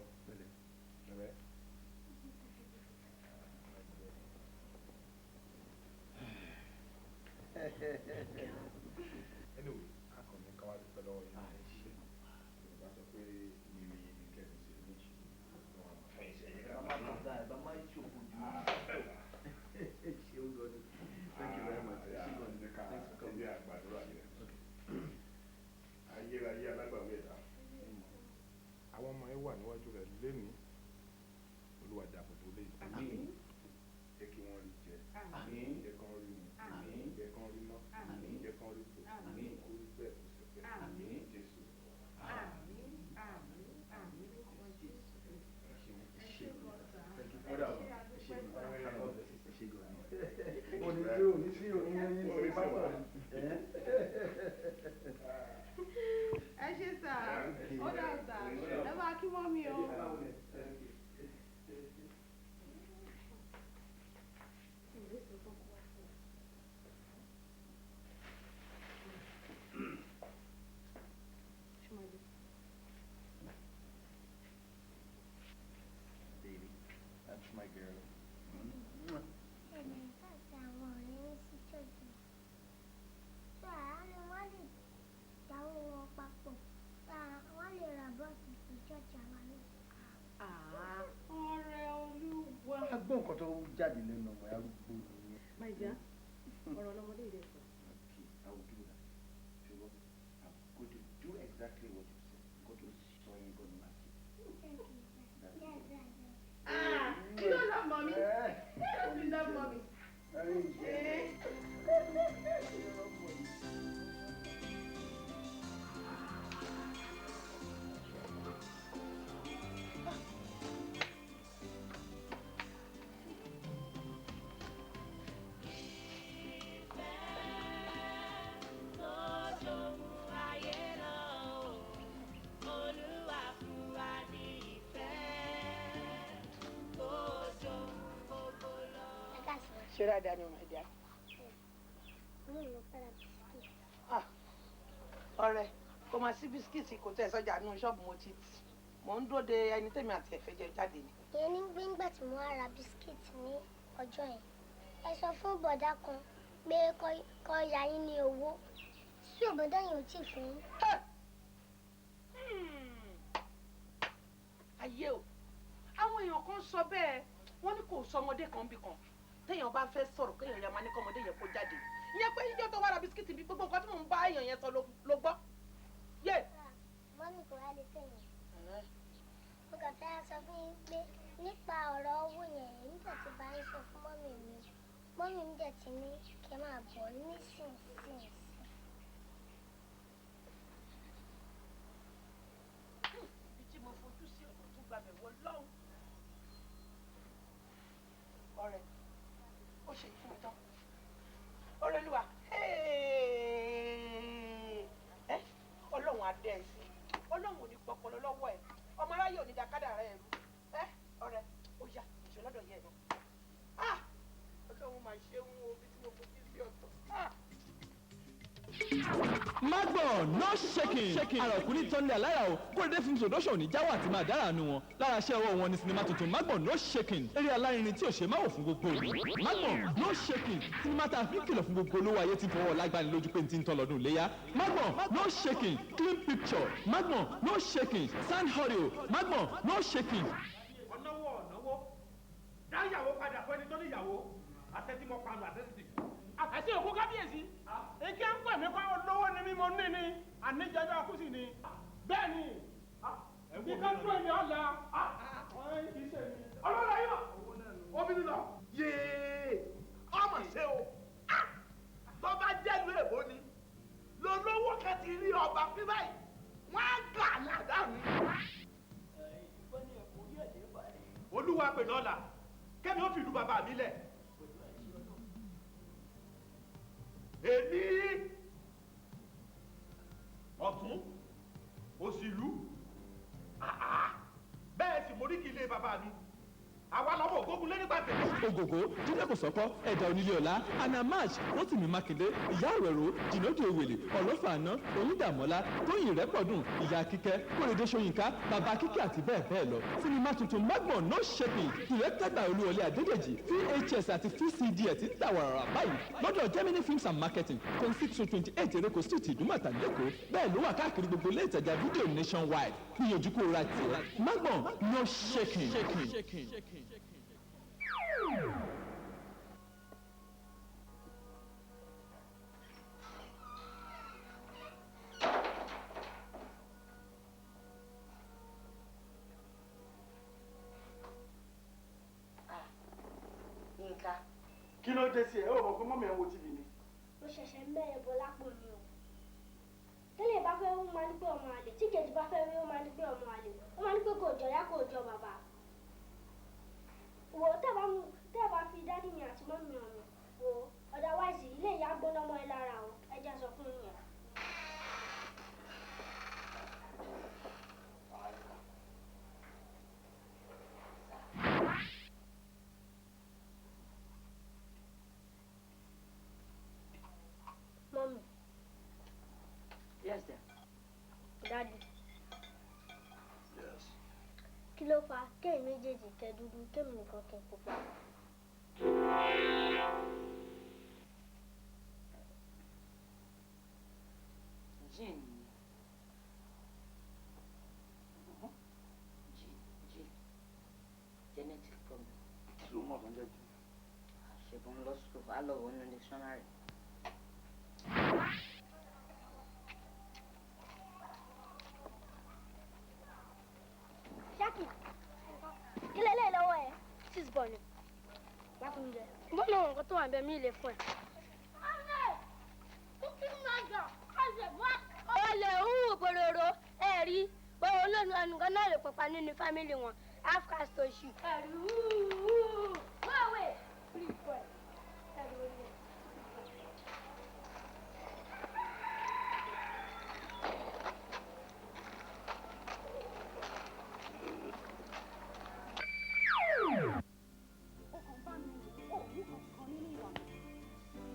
Anyway, akọni ká wá dúpẹ́ lọ́wọ́ yín. Yorùbá sọ pé mímí ní kẹ́kọ̀ọ́ sí méjì wọn fẹ́ ṣe yẹ ká máa tọ́ da ẹ̀ bá máa ń ṣòfò jù. Ṣé o gbọ́dọ̀? Thank you very much. Thanks for coming. Ayérayé alágbàwé ẹ̀dá. Àwọn ọmọ ẹ wà níwájú rẹ̀ lẹ́nu. Olúwa dàbò tó lé. Jẹ́ kí wọ́n rí jẹ. Jẹ́ kí wọ́n rí mu. Jẹ́ kí wọ́n rí ná. Jẹ́ kí wọ́n rí fò. Kó rí bẹ́ẹ̀ kó sì bẹ́ẹ̀. Jésù. Ẹ ṣé sà, ó dà sà, ẹ máa kí wọ́n mi o. Baby, that's my girl. Ọ̀rẹ́ Olúwa. A gbọ́ nǹkan tó jáde lẹ́nu ọmọ arúgbó nìyẹn. My dear, ọ̀rọ̀ lọmọdé ìdẹ sọ. Okay, I will do that. Ṣùgbọ́n I'm going to do exactly what you said. Go to soy and go to market. You don't love mommy. You love mommy. Ṣé dáadáa ni my dear? Ọ̀rẹ́, kò máa sí bisikíìtì kò tẹ̀ sọ́jà nínú ṣọ́ọ̀bù mo ti tì. Mò ń dúró de ẹni tèmi àti ẹ̀fẹ́ jẹ jáde ni. ìyẹn ní gbígbà tí mo wá ra bisikíìtì ní ọjọ́ yẹn ẹ sọ fún bọ̀dá kan pé kó ya yín ní owó tí òbọ̀dá yẹn ò tí ì fún yín. Ayé o, àwọn èèyàn kan sọ bẹ́ẹ̀ wọ́n ní kò sọ ọmọdé kan bí kan téèyàn bá fẹ́ sọ̀rọ̀ kéèyàn ya máa ní kọ́mọdé yẹn kó jáde ìyẹn pé ìjọ tó wá ra bisikíìtì bí gbogbo nǹkan tí mò ń bá èèyàn yẹn sọ ló gbọ́. Yé. mọ́mí kò wá lè tẹ̀yìn. mo kàn fẹ́ sọ fún yín pé nípa ọ̀rọ̀ owó yẹn èyí tó ti bá yín sọ fún mọ́mí mi dẹ̀ ti ní kẹ́ máa bọ̀ nísinsìnyí. Ibi tí mo fojú sí ọ̀nà tó gbàgbẹ́ wọ lọ́hùn. Ọ̀rẹ́, ó ṣe fún mi tán. Ọ̀rẹ́lúwa, Ọlọ́run adé ẹ̀ sí. Ọlọ́run ò ní pọpọlọ lọ́wọ́ ẹ̀. Ọmọ aráyé ò ní dakádà rẹ̀ rú. Ọ̀rẹ́, ó yá ìṣó lọ́dọ̀ yẹ náà. Ọlọ́run máa ṣe ń wo ibi tí mo fojú sí ọ̀tọ̀. Magbon no shaking àròkùnrin tọ́lẹ̀ alára o Kóredé Films production ní jáwọ́ àti máa dára nu wọn lára iṣẹ́ ọwọ́ wọn ní sinimá tuntun Magbon no shaking eré alárinrin tí ò ṣe máwò fún gbogbo ìlú Magbon no shaking sinimá tá a fi ń kìlọ̀ fún gbogbo olówó ayé tí fọwọ́ lágbani lójú pé n ti ń tán lọ́dún léyà Magbon no shaking clean picture Magbon no shaking sound audio Magbon no shaking. ọ̀nàwó dáyàwó padà fún ẹni tó níyàwó àtẹ́tímọ̀ panu àtẹ́tì. àti òkú kábíyèsí ike ń pè mí kọ́ olówó ni mímọ ní ni àníjẹjọ akúsì ni bẹ́ẹ̀ ni ike ń pè mí ọ̀la ọlọ́lá yìí obìnrin lọ. yéé ọmọ ṣe o tó bá jẹ́lu èbó ni lọ́lọ́wọ́ kan ti rí ọba pín báyìí wọ́n á gà ládàáni. olúwa pè lọ́la kẹ́mi ó fi ìlú bàbá mi lẹ̀. èmi ọ̀tún òsìlú bẹ́ẹ̀ sì mórí kí ilé bàbá mi àwa lọ́mọ ògógun lé nígbà tẹ̀lé. Ògògó Jídé Kòsọ́kọ́ Ẹ̀dà Onílé Ọlá Anamaj Rótìmí Mákindé Ìyá Òrẹ̀rọ̀ Jìnàdù Ewèlè Ọlọ́fà Àná Oyíndàmọ́lá Tóyìn Rẹ́pọ̀dùn Ìyá Kíkẹ́ Kórèdé Ṣóyínká Bàbá Kíkẹ́ àti bẹ́ẹ̀ bẹ́ẹ̀ lọ. Sinimá tuntun Magbon No Shaking directed by Olúwọlé Adédèjì VHS àti VCD ẹ̀ ti ń tà wàrà báyìí lọ́dọ̀ Germany Films and Marketing 26-28 Ereko Street Ìdúmọ̀tà lẹ́kọ̀ọ́ bẹ́ẹ̀ ló wà káàkiri gbogbo ilé ìtajà fídíò nationwide níyànjú kó ra tiẹ̀ Magbon No Shaking. Kí ló dé sí ẹ? Ó mọ̀ pé mọ́mí ẹ̀ ń wo TV ni. Mo ṣẹ̀ṣẹ̀ ń bẹ̀rẹ̀ bọ́ lápò ni o. Tẹ́lẹ̀ bá fẹ́ ó máa ní pé ọmọ àlè. Tí kejì bá fẹ́ rí ó máa ní pé ọmọ àlè. Ó máa ní pé kò jọ ìyá kò jọ bàbá. Wò ó tẹ́ bá fi dádì mi àti mọ́mí hàn mí. Wò ó otherwise ilé ìyá gbóná mọ́ ẹ lára o. Ẹ jẹ́ sọ fún yín. Mommy. Yes, dear. Daddy. Yes. Kí ló fà kéèyàn méjèèjì kẹ dúdú kéèmì nìkan kẹ pupa? Jean. Genetic problem. Kí ló mọ̀ tó ń jẹ́ jù? Ṣègùn lọ sùkúl, á lọ wọ inú dictionary. Jackie, kí lélẹ̀ lọ́wọ́ ẹ̀? Six bọ̀ ni. Wá fún mi jẹ. Bọ́lá òun nǹkan tó wà ń bẹ mí lè fún ẹ. Olè òun òpòròrò ẹ̀rí pé olóògùn ẹnìkan náà lè pàpà nínú fámìlì wọn. Half caste oṣù. Ẹ̀rí wáwé.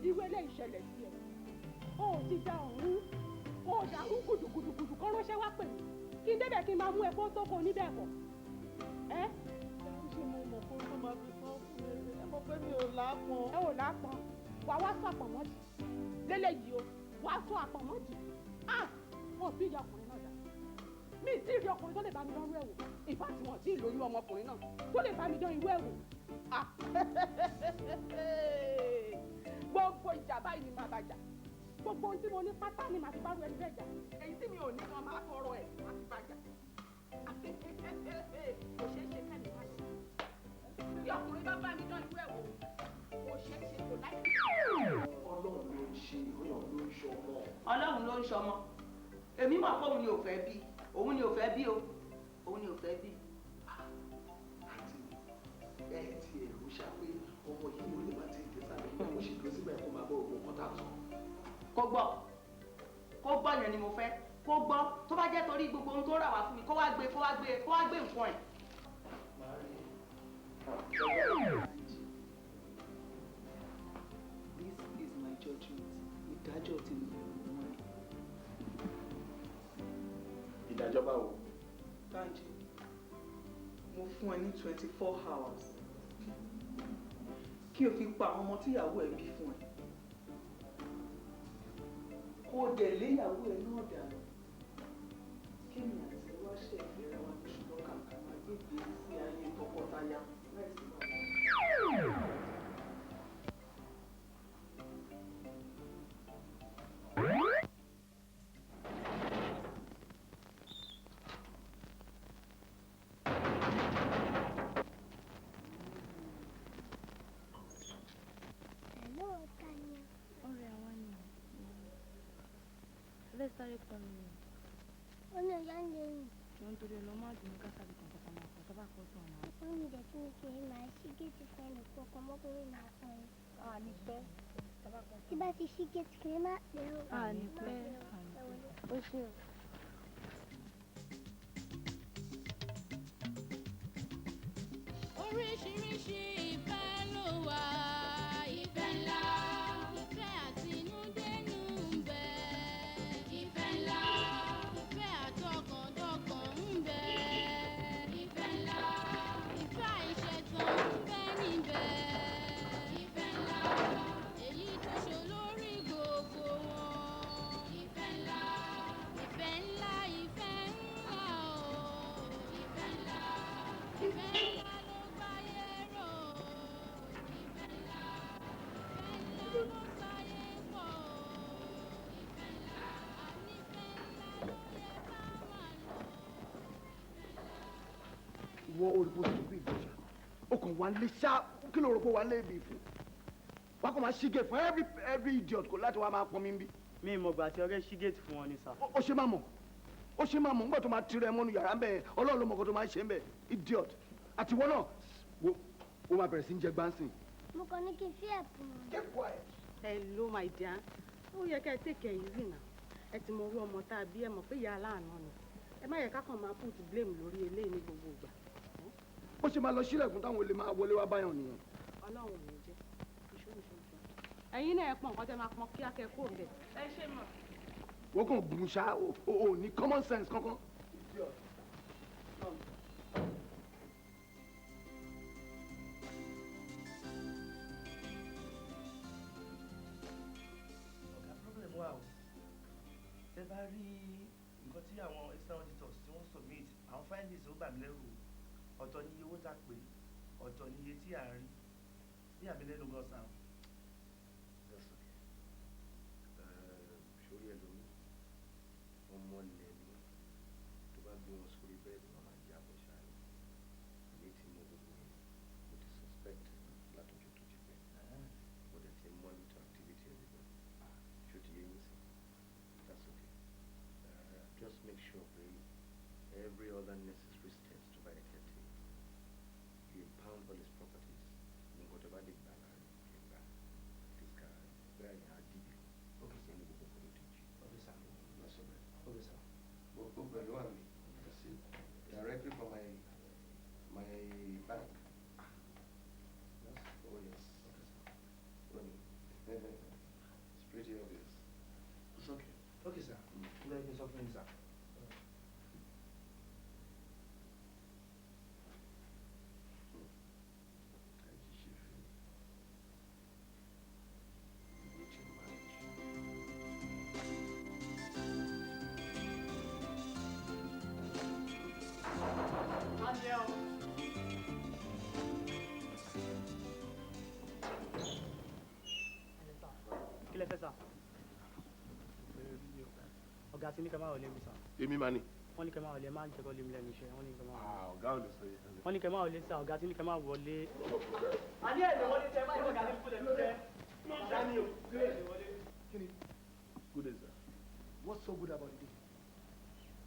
Ìwé ilé ìṣẹ̀lẹ̀ sí ẹ̀. Ó ti da ọ̀hún. Ó dàrú gùdùgùdùgùdù kọ́ ránṣẹ́ wá pè mí. Kí n débẹ̀ kí n máa mú ẹ̀kọ́ tó kọ níbẹ̀ kọ̀. Ẹ́. Ṣé mo mọ̀ kó tó máa fi sán fún mi? Ẹ mọ̀ pé mi ò lápọn. Ẹ ò lápọn. Wà wá sọ àpọ̀mọ́dì. Lélẹ́yìí o, wà á sọ àpọ̀mọ́dì. Wọ́n bí ìyá ọkùnrin náà dà. Mi ì tí ì rí ọkùnrin tó lè bá mi dán irú ẹ̀ wò. Ìfà tí wọ́n tí ì lóyún ọmọkùnrin náà tó lè bá mi dán irú ẹ̀ wò. Gbogbo ìjà báyìí ni màá bá jà. Gbogbo ohun tí mo ní pátá ni màá fi bá ru ẹni bẹ́ẹ̀ jà. Èyí tí mi ò ní kan máa tọrọ ẹ̀ máa fi bá jà. Kò ṣeé ṣe kẹ́mi wá sí. Bí ọkùnrin bá bá mi dán irú ẹ̀ wò, kò ṣeé ṣe kò láì. Ọlọ́run ló ń ṣe ìròyìn ló ń ṣọmọ. Ọlọ́run ló ń ṣọmọ. Èmi mọ̀ pé òun ni ò fẹ́ bí. Òun ni ò fẹ́ bí o. Òun ni ò fẹ́ bí. Àti ẹ ti ẹ̀rù ṣàpé ọmọ yìí ò lè má ti ìgbésà mi nígbà mo ṣe dúró síbẹ̀ kó máa bọ́ ògùn kan tà sọ. Kó gbọ́ yẹn ni mo fẹ́. Kó gbọ́ tó bá jẹ́ torí gbogbo ohun tó rà wá fún mi kó wá gbé nǹkan ẹ̀. This is my judgment. Ìdájọ́ ti mi ò mọ̀. Ìdájọ́ báwo? Bánjí, mo fún ẹ ní 24 hours kí o fi pa àwọn ọmọ tíyàwó ẹ bí fún ẹ. Kó o dẹ̀ léyàwó ẹ náà dànù. Kí ni àti wá ṣe ìfẹ́ra wa ní ṣùgbọ́n kàkà máa gbégbé sí ayé tọkọtaya láìsí bàbá. Sáré pọ̀ mi. Ó ní ọ̀yá ń lè rìn. Wọ́n torí ọlọ́mọ àdùnnú kásáré kan kọ́kọ́ máa kọ́ tó bá kọ́ tó ọ̀nà. Ó ní ìjẹ́ tí mo ṣe máa ṣí géètì fún ẹnì kọ̀ọ̀kan mọ́kùnrin máa fún ẹ. Ní pẹ́. Tí bá ti ṣí géètì kì í má pẹ́ o. Ní pẹ́. Ó ṣe o. Orí oríṣiríṣi ìfẹ́ ló wà. Ìfẹ́ ńlá, ìfẹ́ àtinúdénú ń bẹ. Ìfẹ́ ńlá, ìfẹ́ àtọkàntọkàn ń bẹ. Ìfẹ́ ńlá, ìfẹ́ àìṣẹ̀tàn ń bẹ níbẹ̀. Ìfẹ́ ńlá, èyí tó ṣolórí gbogbo wọn. Ìfẹ́ ńlá, ìfẹ́ ńlá, ìfẹ́ ńlá o. Ìfẹ́ ńlá, ìfẹ́ ńlá ló gbáyé ró. Ìfẹ́ ńlá, ìfẹ́ ńlá ló sáyé pọ̀. Ìfẹ́ ńlá, ànífẹ́ ńlá ló yẹ ká máa lò. ìwọ òrìbó ti bí ìgbésà o kàn wá lé ṣá kí ló rò pé wà lé ibi ìfún wà kàn máa ṣí gate fún every idiot kò láti wá máa pọn mi bí. mi ì mọ̀gbà tí ọ̀rẹ́ ṣí gate fún wọn ni sà. ó ṣe máa mọ̀ ó ṣe máa mọ̀ nígbà tó máa tirẹ̀ mọ́nu yàrá ń bẹ̀ ọlọ́run ló mọ̀ kó tó máa ṣe ń bẹ̀ idiot àti ìwọ náà ó máa bẹ̀rẹ̀ sí ń jẹ gbáǹsìn. mo kàn ní kí n fi ẹ̀pù mọ́. Keep quiet. Hello my dear, ó yẹ kẹ́ ẹ take it easy now. Ẹ ti mọ orú ọmọ tá a bí ẹ mọ̀ pé ìyá aláàánú ni. Ẹ má yẹ ká kàn máa put blame lórí eléyìí ní gbogbo ìgbà. bó ṣe máa lọ sílẹ̀kùn táwọn olè máa wọlé wá báyọ̀ nìyẹn. Ọlọ́run ò ní jẹ́. Ẹ̀yin náà ẹ pọ̀ nǹkan tẹ́ máa pọn kíákẹ́ kó bẹ̀. Ẹ ṣe mọ̀. wọ́n kàn gùn ṣá o ní common sense kankan. ọ̀gá problem wà o tẹ bá rí nǹkan tí àwọn external auditors tí wọ́n submit àwọn findings ó bà mí lẹ́rù ọ̀tọ̀ ní iye owó tá a pè ọ̀tọ̀ ní iye tí à ń rí bí àmì lẹ́nu gan sa. sórí ẹlòmíì ọmọ ilẹ̀ ni tó bá gbé wọn sórí bẹ́ẹ̀dì wọn máa jẹ àbọ̀ṣà rẹ̀ èmi ti mọ gbogbo yẹn mo ti suspect látọjọ́ tó ti pẹ́ mo dẹ̀ ti monitor activity everybody ṣó ti yé yín sí that's okay just make sure pé every other necessary steps tó bá yẹ kẹ́ take you impound all his properties ní nǹkan tó bá lè gbà láàrin lè gbà this guy bẹ́ẹ̀ yẹn á dìbì okay sir. ní gbogbo nǹkan ló dìjì. okay sir. lọ́sọ̀ bẹ́ẹ̀. okay sir. gbogbo pẹ̀lú àmì directly from my bank. Oh yes. Okay, sir. It's pretty obvious. it's okay. okay sir. n bẹ kí n sọ fún yín sir. kí lẹ fẹ́ sà. ọ̀gá tí ní kẹ́ máa wọlé mi sà. èmi máa ní. wọ́n ní kẹ́ máa wọlé máa ń jẹ́kọ́ lé mi lẹ́nu iṣẹ́ wọ́n ní kẹ́ máa wọlé. ọ̀gá ò lè sọ yẹn. wọ́n ní kẹ́ máa wọlé sà ọ̀gá tí ní kẹ́ máa wọlé. àní ẹ̀ lè wọlé tẹ́ máa ń ọ̀gá tí kò lè fi jẹ́. ọ̀gá ni o kí lè wọlé. Kini? Good day, sir. What's so good about it?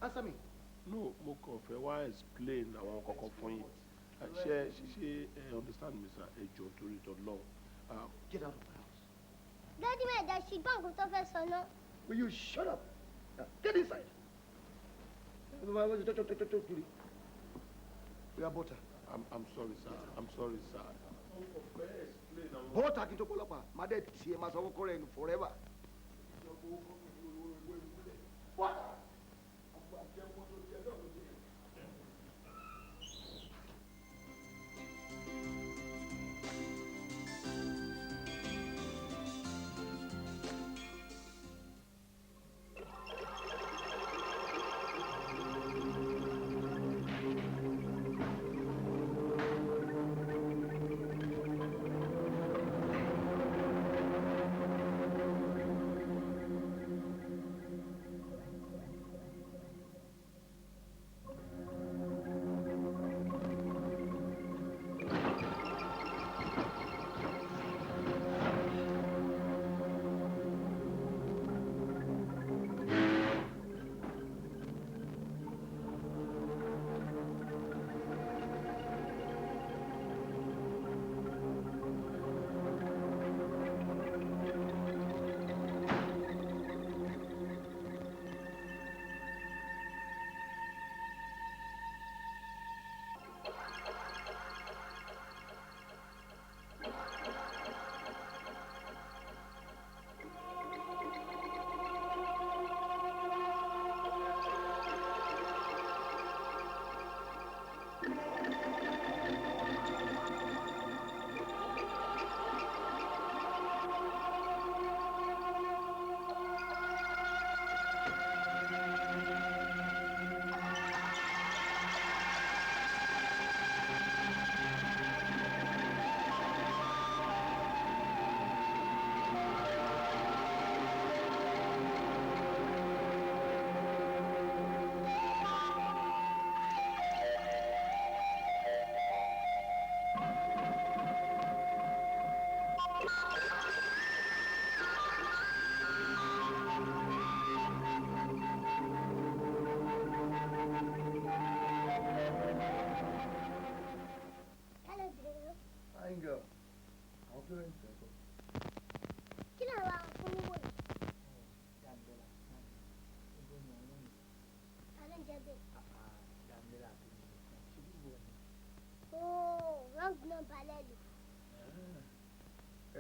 Answer me. No, mo kàn fẹ́ wá explain àwọn kankan fún yín. Ṣé understand me, sir? Ẹ jọ̀ọ́ torí t'Ọlọ́run. Get out of my house. Daddy, my dad, she gbọ́ nǹkan tó fẹ́ sọ náà. Will you shut up? Get inside. We are butter. I'm sorry, sir. I'm sorry, sir. Butter kí n tó pọlọpàá, má dẹ̀ tiẹ̀ máa sọ kókó rẹ̀ forever. Butter.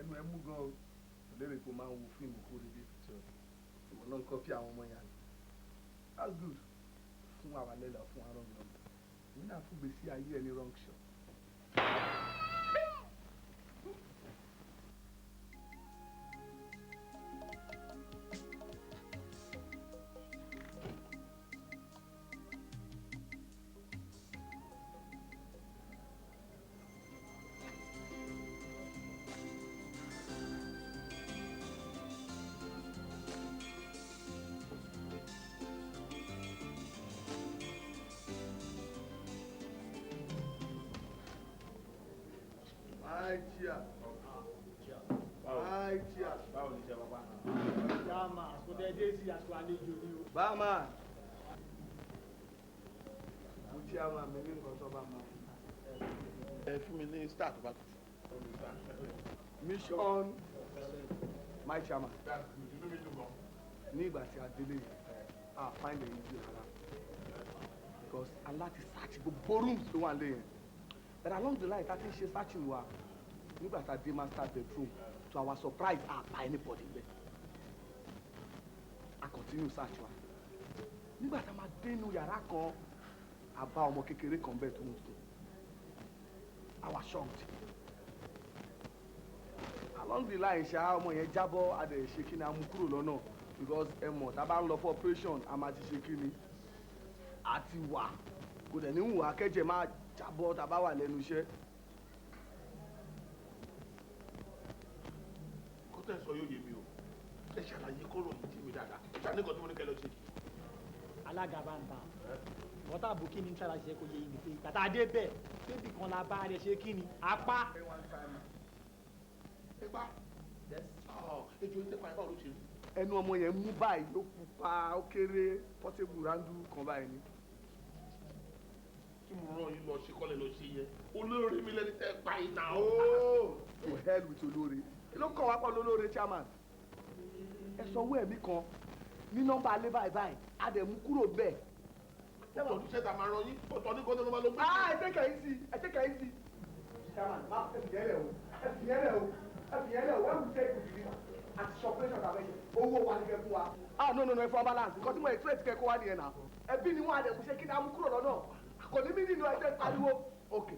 ẹnu ẹ mú gan o lérè pé o máa ń wo fíìmù Kóredé pictures ìwọ náà ń kọ́ fí àwọn ọmọ yẹn that's good fún àwa lẹ́la fún àárọ̀ mi lọ́mọ èmi náà fún gbèsè ayé ẹni wrong shot. Báàmà mo tí a máa mi ní nǹkan tó bá máa ẹ fún mi ní star tó bá kù. mission my chairman ní ìgbà tí a délé a find it easy rárá because a láti search gbogbo rooms tó wà lé yẹn but along the line ta ti ń ṣe searching wa nígbà tá a dé master bedroom to our surprise a bá anybody bẹ́ẹ̀ a continue search wa nígbà tá a máa dé inú yàrá kan a bá ọmọ kékeré kan bẹ́ẹ̀ tó ń sùn I was shocked along the line ṣá ọmọ yẹn jábọ́ a dẹ̀ ṣe kí ni a mú kúrò lọ́nà because ẹ mọ̀ tá a bá ń lọ for operation a máa ti ṣe kí ni a ti wà kò dẹ̀ ní wù akẹ́jẹ̀ máa jábọ́ tá a bá wà lẹ́nu iṣẹ́. kọ́tà sọ yóò yé mi o ẹ ṣàlàyé kọ́rọ̀ yìí tí mi dáadáa ṣàníkàn tí mo ní kẹ́ lọ ṣe. alága bá ń ta wọ́tà bù kí ni sára ṣe kò yẹ ìgbè pé tàtà dé bẹ́ẹ̀ bébì kan la bá rẹ̀ ṣe kí ni apá. ẹgbà ejò ń tẹ́pà ẹ̀bá ló ṣe rí. ẹnu ọmọ yẹn mú báyìí ló pupa ó kéré pọ́tébù rándú kan báyìí ni. tí mo rán yín lọ ṣe kọ́lẹ̀ lọ ṣe yẹ olóore mi lẹni tẹ́ pa iná. to hell with olóore kí ló kàn wá pọ̀ lólóore chairman ẹ sanwó ẹ̀mí kan ní nọ́mbà alẹ́ báyìí báyìí a dẹ̀ mú kúrò bẹ́ẹ̀. ọ̀tọ̀ ní sẹ́ta máa rán yín ọ̀tọ̀ ní kọ́tọ́ ló máa lọ gbé. ẹ take it easy ẹ take it easy. chairman má ẹ fi yẹn lẹ o ẹ fi yẹn lẹ o ẹ fi yẹn lẹ o when we take the deliver àti suppression tàbí ẹ̀ṣẹ̀ owó wa ni kẹ́ fún wa. no ẹ fún balance nǹkan tí mo expect kẹ́ kó wá nìyẹn náà ẹbí ni wọn àdẹ̀kùn ṣe kí ni a mú kúrò lọ́nà kò ní mí nínú ẹgbẹ́ pariwo. ok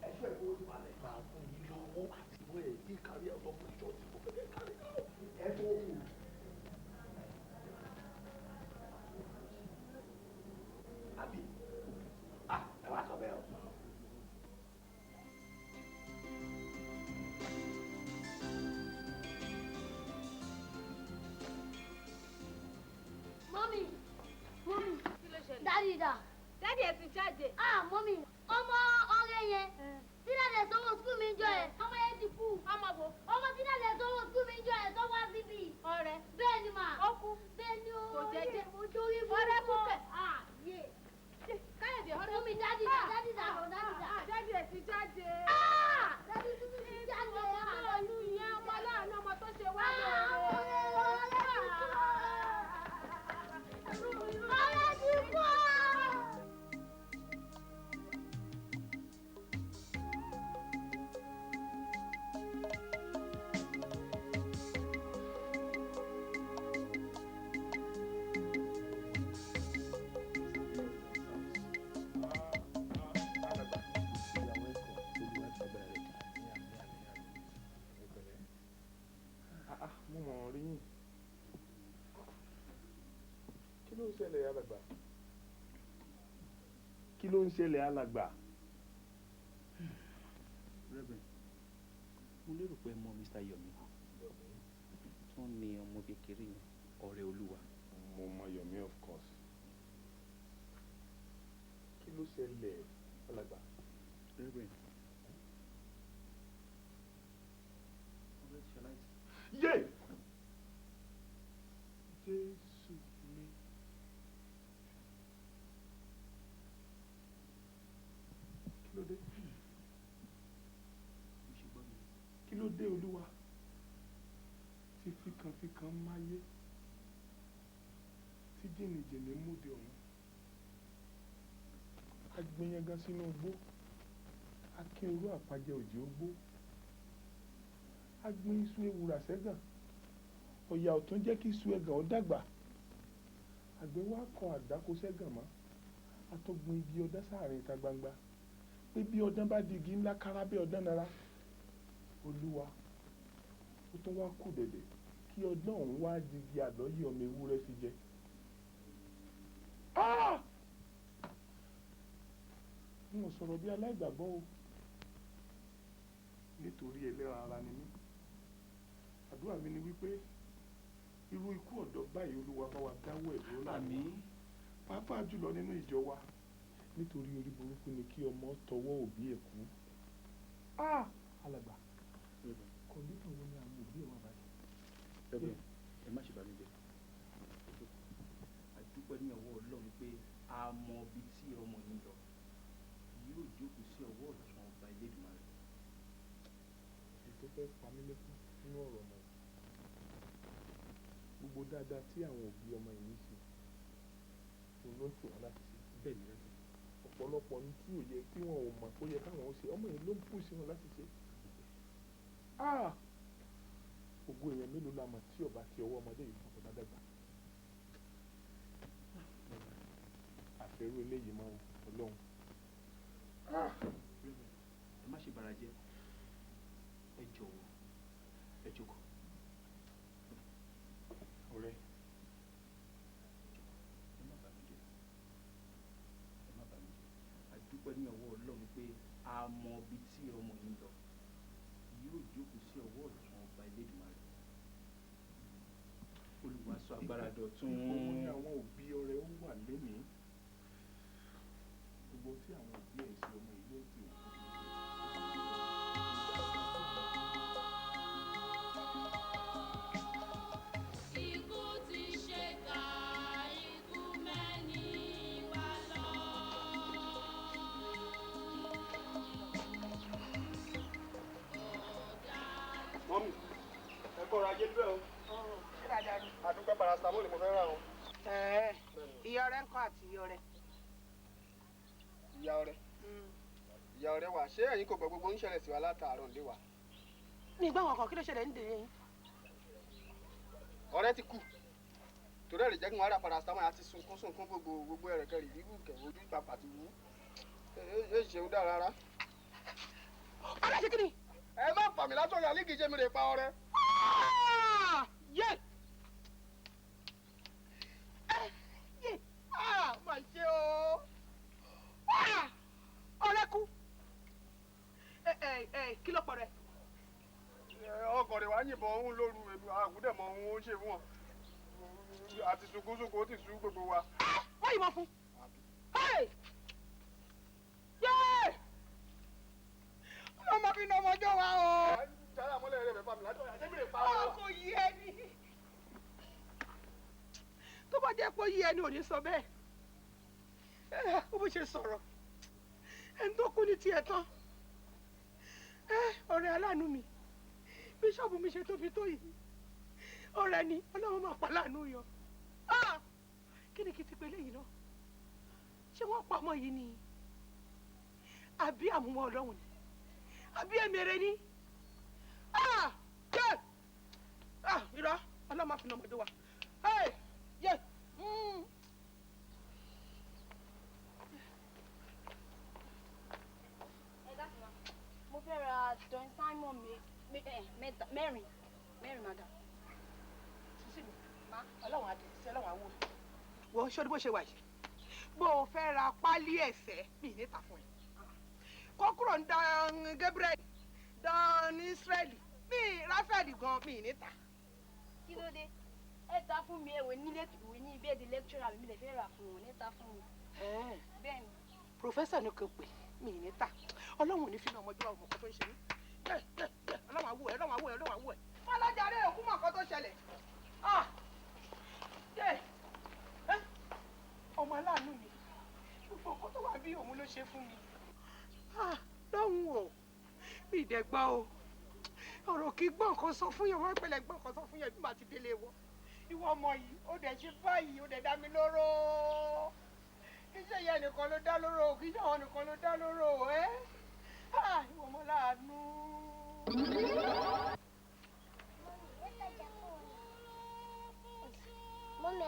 ẹ ṣe ìfowó ti balẹ̀. máa fún yín lọ́wọ́ àti ìwé ẹ̀ kí kárí out of pressure tí mo fẹ́ kẹ́ kárí out. ẹ fowó kù. àbí ẹ wá sọ bẹ́ẹ̀ o. Mọ́mí, mọ́mí, dádì dà. Dádì ẹ ti jáde. Mọ́mí, ọmọ ọ̀rẹ́ yẹn, tí dádì ẹ̀ sanwó skul mi jọ ẹ̀, ọmọ yẹn ti kú. Ọmọ wo? Ọmọ tí dádì ẹ̀ sanwó skul mi jọ ẹ̀ tó wá síbí. Ọ̀rẹ́. Bẹ́ẹ̀ ni mà. Ó kú. Bẹ́ẹ̀ ni o. Kò jẹ́jẹ́. Mo torí fún Ọ̀rẹ́ kú kẹ̀. Yé. Káyọ̀dé ọ̀rẹ́. Mọ́mí dádì dà, dádì dà, dádì dà. Dádì ẹ ti jáde. Dádì tún ti jáde. Ọmọ ìlú yẹn, ọmọ aláàánú, ọmọ tó ṣe wá mo mọ̀ rí yín kí ló ń ṣẹlẹ̀ alàgbà kí ló ń ṣẹlẹ̀ alàgbà. Reverend, mo lérò pé mọ Mr. Yomi tó ní ọmọ kékeré yẹn ọ̀rẹ́ Olúwa. mo mọ Yomi of course kí ló ṣẹlẹ̀ alàgbà. Reverend, yé Jésù mi kí ló dé kí ló dé Olúwa tí fíkanfíkan máyé tí jìnnìjìnnì múde ọ̀run agbẹ́yẹngán sínú igbó akínrú àpàjẹ òjì ogbó a gbin iṣu ewùrà sẹ́gàn ọ̀yà ò tún jẹ́ kí iṣu ẹ̀gàn ó dàgbà àgbẹ̀ wa kọ àgbákò sẹ́gàn mọ́ a tún gbin igi ọdán sáàrin ìta gbangba pé bí ọdán bá di igi ńlá kára bí ọdán nara olúwa ó tún wá kù dẹ̀dẹ̀ kí ọdán òun wá di igi àlọ́yè ọmọ ewúrẹ́ fi jẹ. n ò sọ̀rọ̀ bí aláìgbàgbọ́ o nítorí ẹlẹ́ran ara ni mí àdúrà mi ni wípé irú ikú ọ̀dọ́ báyìí olúwa bá wa dáwọ́ ẹ̀ dúró láàmú pàápàá jùlọ nínú ìjọ wa nítorí orí burúkú ni kí ọmọ tọwọ́ òbí ẹ̀ kú. alàgbà kọ̀ǹdíṣàn wo ni àwọn òbí ẹ̀ wà báyìí. ẹ má ṣe bá mi bẹ̀ àdúpẹ́ ní ọwọ́ ọlọ́run pé a mọ ibi tí ọmọ yìí lọ yóò jókòó sí ọwọ́ ọ̀tún ọba Elédùmarè. ètò fẹ́ pa mí lẹ́kún nínú ọ̀rọ̀ ọmọ yìí gbogbo dáadáa tí àwọn òbí ọmọ yìí ń ṣe òun ló ń tì wọ́n láti ṣe. bẹ́ẹ̀ ni rẹ́sì. ọ̀pọ̀lọpọ̀ ní tí ò yẹ tí wọn ò mọ̀ ó yẹ káwọn ó ṣe ọmọ yìí ló ń pù sí wọn láti ṣe. ògo èèyàn mélòó la mọ̀ tí ọba ti ọwọ́ ọmọdé yìí fún ọba dàgbà. àfẹ́rú eléyìí máa ń ọlọ́run. ẹ má ṣe bara jẹ́ ẹ jọ̀wọ́ ẹ jókòó. ọ̀rẹ́ ẹ má bà mí jẹ́ ẹ má bà mí jẹ́ àdúpẹ́ ní ọwọ́ ọlọ́run pé a mọ ibi tí ọmọ yìí lọ yóò jókòó sí ọwọ́ ọ̀tún ọba Elédùmarè. Olúwa sọ agbára dọ̀tun. gbogbo ní àwọn òbí ọ̀rẹ́ ó wà lénìí gbogbo tí àwọn òbí ẹ̀ ṣe ọmọ ìlú òkè òkú. Ikú ti ṣe ká ikú mẹ́ni wá lọ. Mọ́mí, ẹ kọ́ ọ̀rọ̀ ajé bẹ́ẹ̀ o. Ṣé dáadáa ni? Àdúgbò paracetamol ni mo fẹ́ rà o. Ìyá ọ̀rẹ́ ńkọ́ àti ìyá ọ̀rẹ́. Ìyá ọ̀rẹ́. Ìyá ọ̀rẹ́ wa, ṣé ẹ̀yin kò gbọ́ gbogbo ń ṣẹlẹ̀ sí wa látàárọ̀ ńlé wa? Mi gbọ́ wọn kan kí ló ṣẹlẹ̀ ń dèrè yín. Ọ̀rẹ́ ti kú. Torí ẹ̀rì jẹ́ kí wọ́n rà paracetamol àti sunkún gbogbo ẹ̀rẹ̀kẹ́ rìrìwù kẹ̀ ojú pàpà ti wú. Èyí ṣe ń dá rárá. Ọ̀rẹ́ ṣe kí ni? Ẹ má fà mí látọ̀ yà lígì ṣe mi lè pa ọ̀rẹ́. Yé! Mà ṣe o! Ọ̀rẹ́ kú. Kí ló pọ̀ rẹ̀? Ọkọ̀ rẹ̀ wá yìnbọn òun lóru èmi àgùdẹ̀ mọ ohun ó ṣe fún wọn. Àti sunkúnsùnkú ó ti sú gbogbo wa. Wọ́n yìnbọn fún. Yé! Ọmọ bí ní ọmọjọ́ wa o. Jáyà mọ́lẹ̀ rẹ̀ bẹ̀fà mi látọ̀ yà ṣé mi lè pa ọ̀rẹ́. Kò yí ẹni. Tó bá jẹ́ pé ó yí ẹni ò ní sọ bẹ́ẹ̀. Ó bó ṣe sọ̀rọ̀. Ẹni tó kú ní tiẹ̀ tán. Ọ̀rẹ́ aláàánú mi. Bíṣọ̀bù mi ṣe tóbi tó yìí. Ọ̀rẹ́ ni Ọlọ́run máa pa láàánú yọ. Kí ni kí ti pe léyìí náà? Ṣé wọ́n pa ọmọ yìí ni? Àbí àmúmọ́ Ọlọ́run ni? Àbí èmèrè ni? Irọ́ Ọlọ́run máa fi nà ọmọdé wa. Mo fẹ́ ra Don Simon mẹ́rin madam. Ọlọ́run adé sí Ọlọ́run àwọ̀. Wọ́n ṣọ́ ní bó ṣe wà yìí. Bó o fẹ́ ra pálí ẹ̀sẹ̀ mi níta fún ẹ. Kọ́kúrò ń dan Gabriel dan Israeli mi Rafael gan mi níta. Kí ló dé? Ẹ ta fún mi èwe ní ibẹ̀ di lecturer mi lè fẹ́ rà fún wọn níta fún mi. Bẹ́ẹ̀ni. Professor ni kò pè mí níta. Ọlọ́run ò ní fi náà ọmọdé wa ọmọ kan tó ń ṣe mí. Ọlọ́run àwọ̀ ẹ̀ Ọlọ́run àwọ̀ ẹ̀ Ọlọ́run àwọ̀ ẹ̀. Fọlájà rẹ̀ òkú mọ̀ kan tó ṣẹlẹ̀. Ọmọ aláàánú mi. Gbogbo nǹkan tó wà bí òun ló ṣe fún mi. Lọ́hùn o, mi ì dẹ̀ gbọ́ o. Ọ̀rọ̀ kì í gbọ́ nǹkan sọ fún yẹn, wọ́n pẹ̀lẹ́ gbọ́ nǹkan sọ fún yẹn bí màá ti délé wọ. Ìwọ ọmọ yìí, ó dẹ̀ ṣe báyìí, ó dẹ̀ dá mi lóró. Kì í ṣe ìyá nìkan ló dá lóró, kì í ṣe àwọn nìkan ló dá lóró, ẹ́. Ìwọ ọmọ láàánú.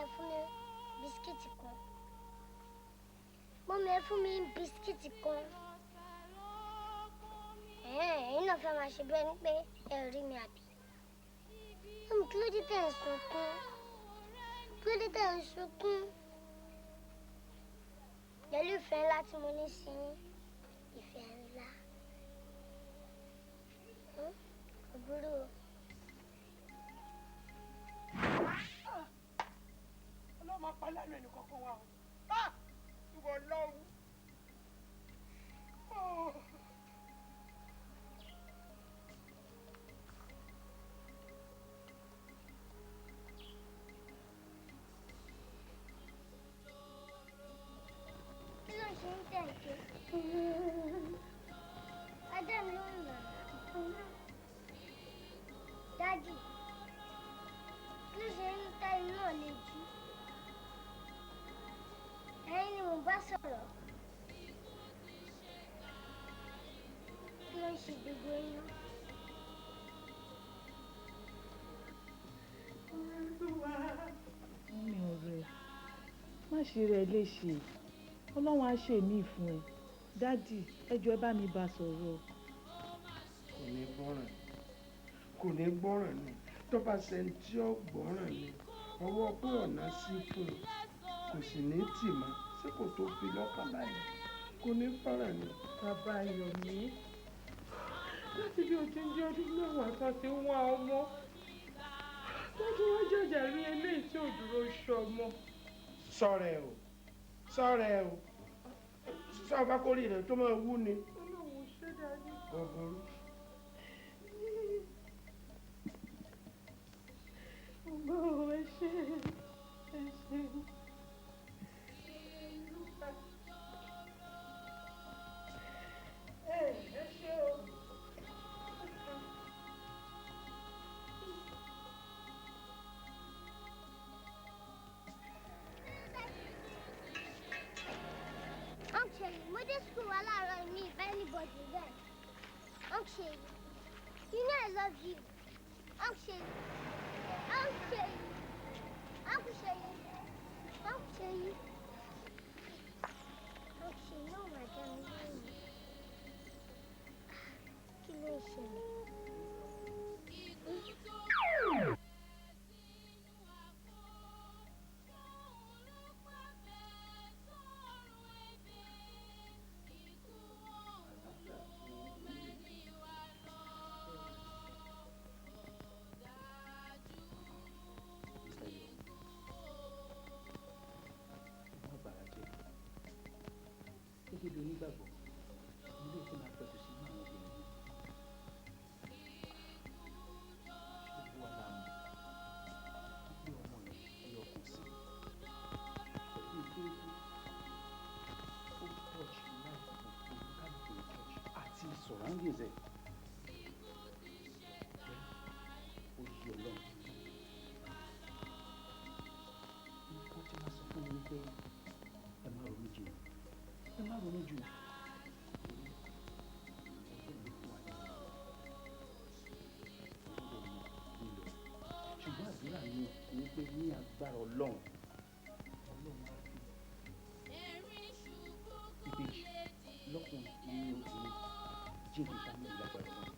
ẹ fún mi bisikíìtì kan. Mọ́mí ẹ fún mi bisikíìtì kan. Ẹ̀yin náà fẹ́ máa ṣe bí ẹni pé ẹ rí mi àbí. Mọ́mí kí ló dé tẹ̀ ń sunkún? Kí ló dé tẹ̀ ń sunkún? Pẹ̀lú ìfẹ́ ńlá tí mo ní sí yín. Ìfẹ́ ńlá. Kò burú o. Ọlọ́run máa pa lánàá ẹnì kankan wa o. Ìwọ Ọlọ́run. Kí ló ṣe ń tẹ̀sí? Adé mi ló ń lọ. Dádì, kí ló ṣe ń tẹ iná lè jí? Ẹ̀yin ni mo bá sọ̀rọ̀. Kí ló ń ṣe gbogbo iná? Mọ́mí ọ̀rẹ́ má ṣe rẹ̀ léṣe ọlọ́run á ṣe mí fún ẹ dádì ẹ jọ̀ọ́ ẹ bá mi bá sọ̀rọ̀. Kò ní gbọ́ràn kò ní gbọ́ràn ni tó bá ṣẹni tí ó gbọ́ràn ni ọwọ́ pé ọ̀nà sí fún un kò sì ní tì mọ́ ṣé kò tó fi lọ́kàn báyìí kò ní fọ́ràn ni. Bàbá Ayọ̀mí láti bí o ti ń jẹ́ ọdún mẹ́wàá tó ti ń wá ọmọ tó tún wá jẹ̀jà rí eléyìí tí ò dúró ṣọmọ. Sọ̀rọ̀ ẹ̀ o sọ bá kórìí rẹ̀ tó máa wú ni. Ọlọ́run ṣé dájú. Ọ̀bùrú. Ọgbọ́n ẹ ṣé ẹ ṣé. Ẹ ṣé o. Mo dé school wa láàárọ̀ mi if anybody there. Ṣèyí, you know I love you. Ṣèyí, Ṣèyí, Ṣèyí, Ṣèyí. Ṣèyí náà máa jẹ́ mi lóyún. Kí ló ń ṣẹlẹ̀? gẹ́gẹ́ bí onígbàgbọ́ ilé ìfẹ́ máa pẹ̀tù sí inú àwọn obìnrin gbogbo wa la mọ̀ wípé ọmọ yẹn ẹyọ kò sí pẹ̀lú ìgbéyàwó ó touch life gbogbo oníkálukú touch àti surroundings ẹ̀ ó yí ọlọ́run nǹkan tí wọ́n sọ fún mi ni pé ẹ má ronú jù ẹ má ronú jù ṣùgbọ́n àdúrà mi ni pé ní agbára ọlọ́run ọlọ́run á fi ìbejì lọ́kùnrin nínú obìnrin jíǹkì fámìlì lágbára ọlọ́run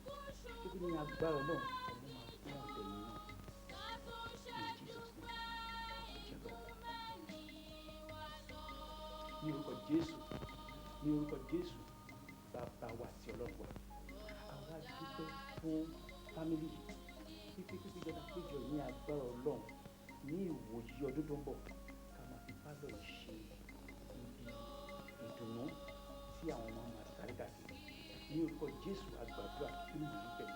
pé ní agbára ọlọ́run ọlọ́run á fún àtẹ̀yìn náà in Jesus name ní orúkọ Jésù ní orúkọ Jésù bàbá wa àti ọlọ́run wa àwa dúpẹ́ fún fámìlì yìí pípé jọba péjọ ní agbára ọlọ́run ní ìwòyí ọdún tó ń bọ̀ ká máa fi pálọ̀ ṣe ibi ìdùnnú tí àwọn ọmọ máa sáré káàkiri ní orúkọ Jésù àgbàdúrà kí ló yìí pẹ̀lú.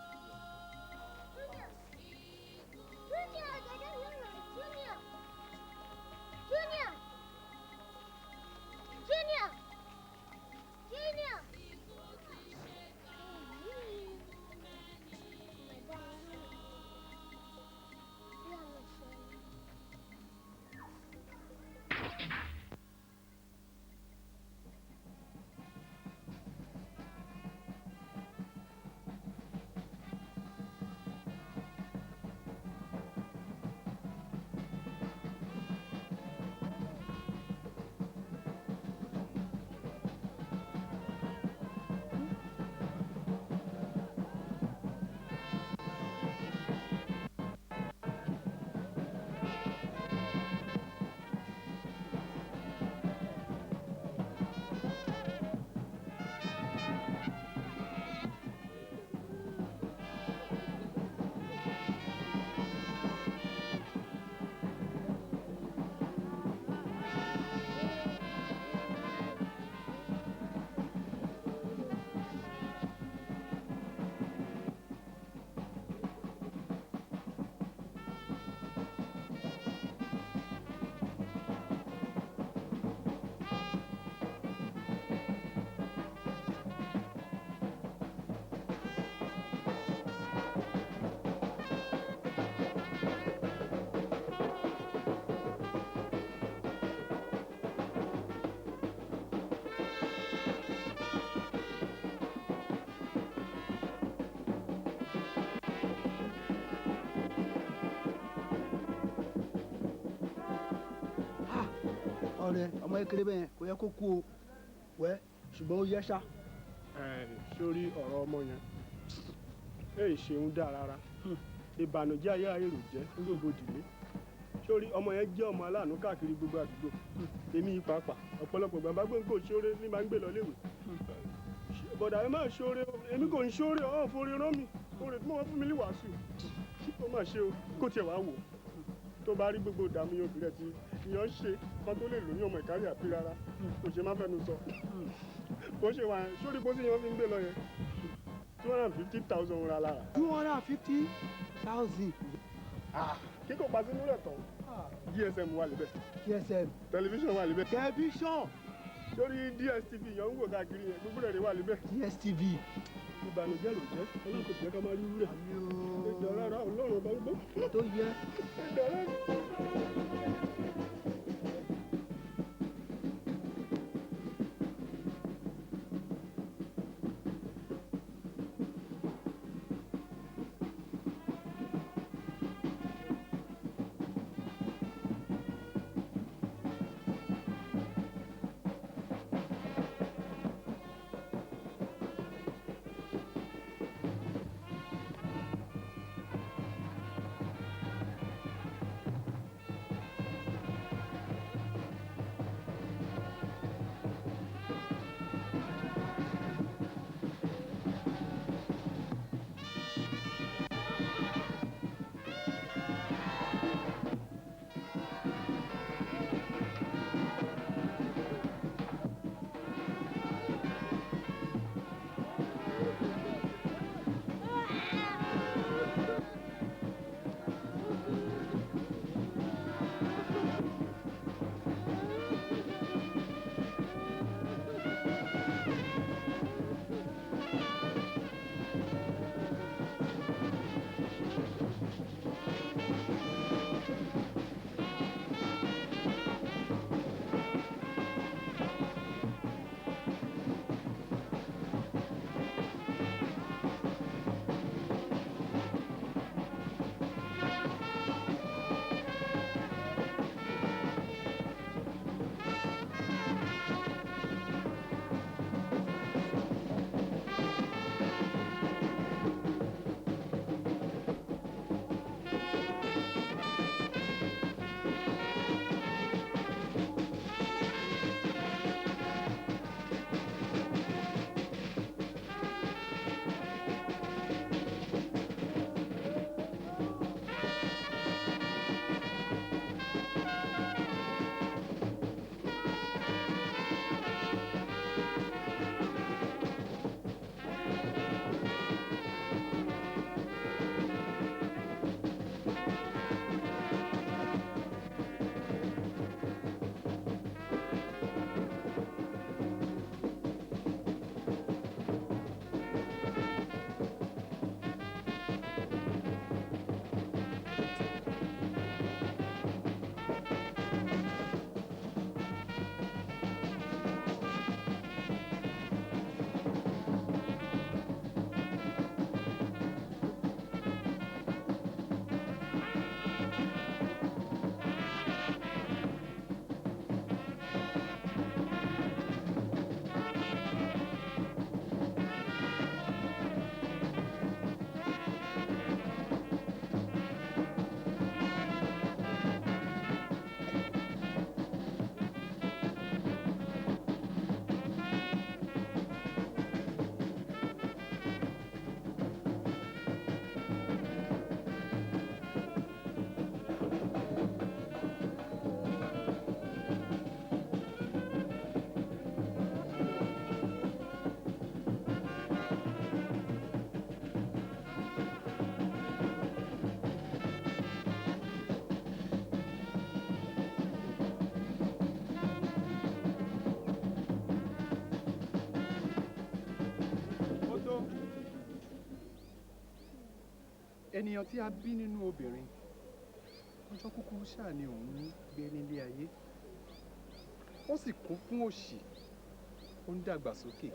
rẹ ọmọ kékeré bẹ́ẹ̀ kò yẹ kó kú o wẹ́ ṣùgbọ́n ó yẹ ṣá. sórí ọ̀rọ̀ ọmọ yẹn èyí ṣeun dá rárá ìbànújẹ́ ayé ayé rò jẹ́ gbogbo ìdílé sórí ọmọ yẹn jẹ́ ọmọ aláàánú káàkiri gbogbo àdúgbò èmi yìí pàápàá ọ̀pọ̀lọpọ̀ gbàgbá gbòǹkò ṣóore ní máa ń gbé lọ léwe bọ̀dà ẹ máa ṣóore èmi kò ń ṣóore ọ̀hún forí rán mi oore tí wọ́n fún mi ní wàásù ó máa ṣe o kó tiẹ̀ wá wò tó bá rí gbogbo ìdààmú yẹn obìnrin ti ìyàn ṣe kan tó lè lóyún ọmọ ìkárí àpé rárá kò ṣe má fẹnu sọ bó ṣe wà yẹn sórí bó ṣe yẹn fi ń gbé lọ yẹn 250,000 ra lára. 250,000. kí kò pa sínú rẹ̀ tán GSM wà níbẹ̀. GSM. tẹlifíṣàn wà níbẹ̀. tẹlifíṣàn. sórí DSTV yẹn ń wò káàkiri yẹn gbogbo rẹ̀ wà níbẹ̀. DSTV. ìbànújẹ́ ló jẹ́ ọlọ́run kò jẹ́ ká máa rí rẹ̀. ìjọ rárá ọlọ́run bá gbọ́. tó yẹ. ìjọ rárá. ènìyàn tí a bí nínú obìnrin ọjọ́ kúkúrú ṣáà ni òun ń gbé nílé ayé ó sì kún fún òṣì ó ń dàgbà sókè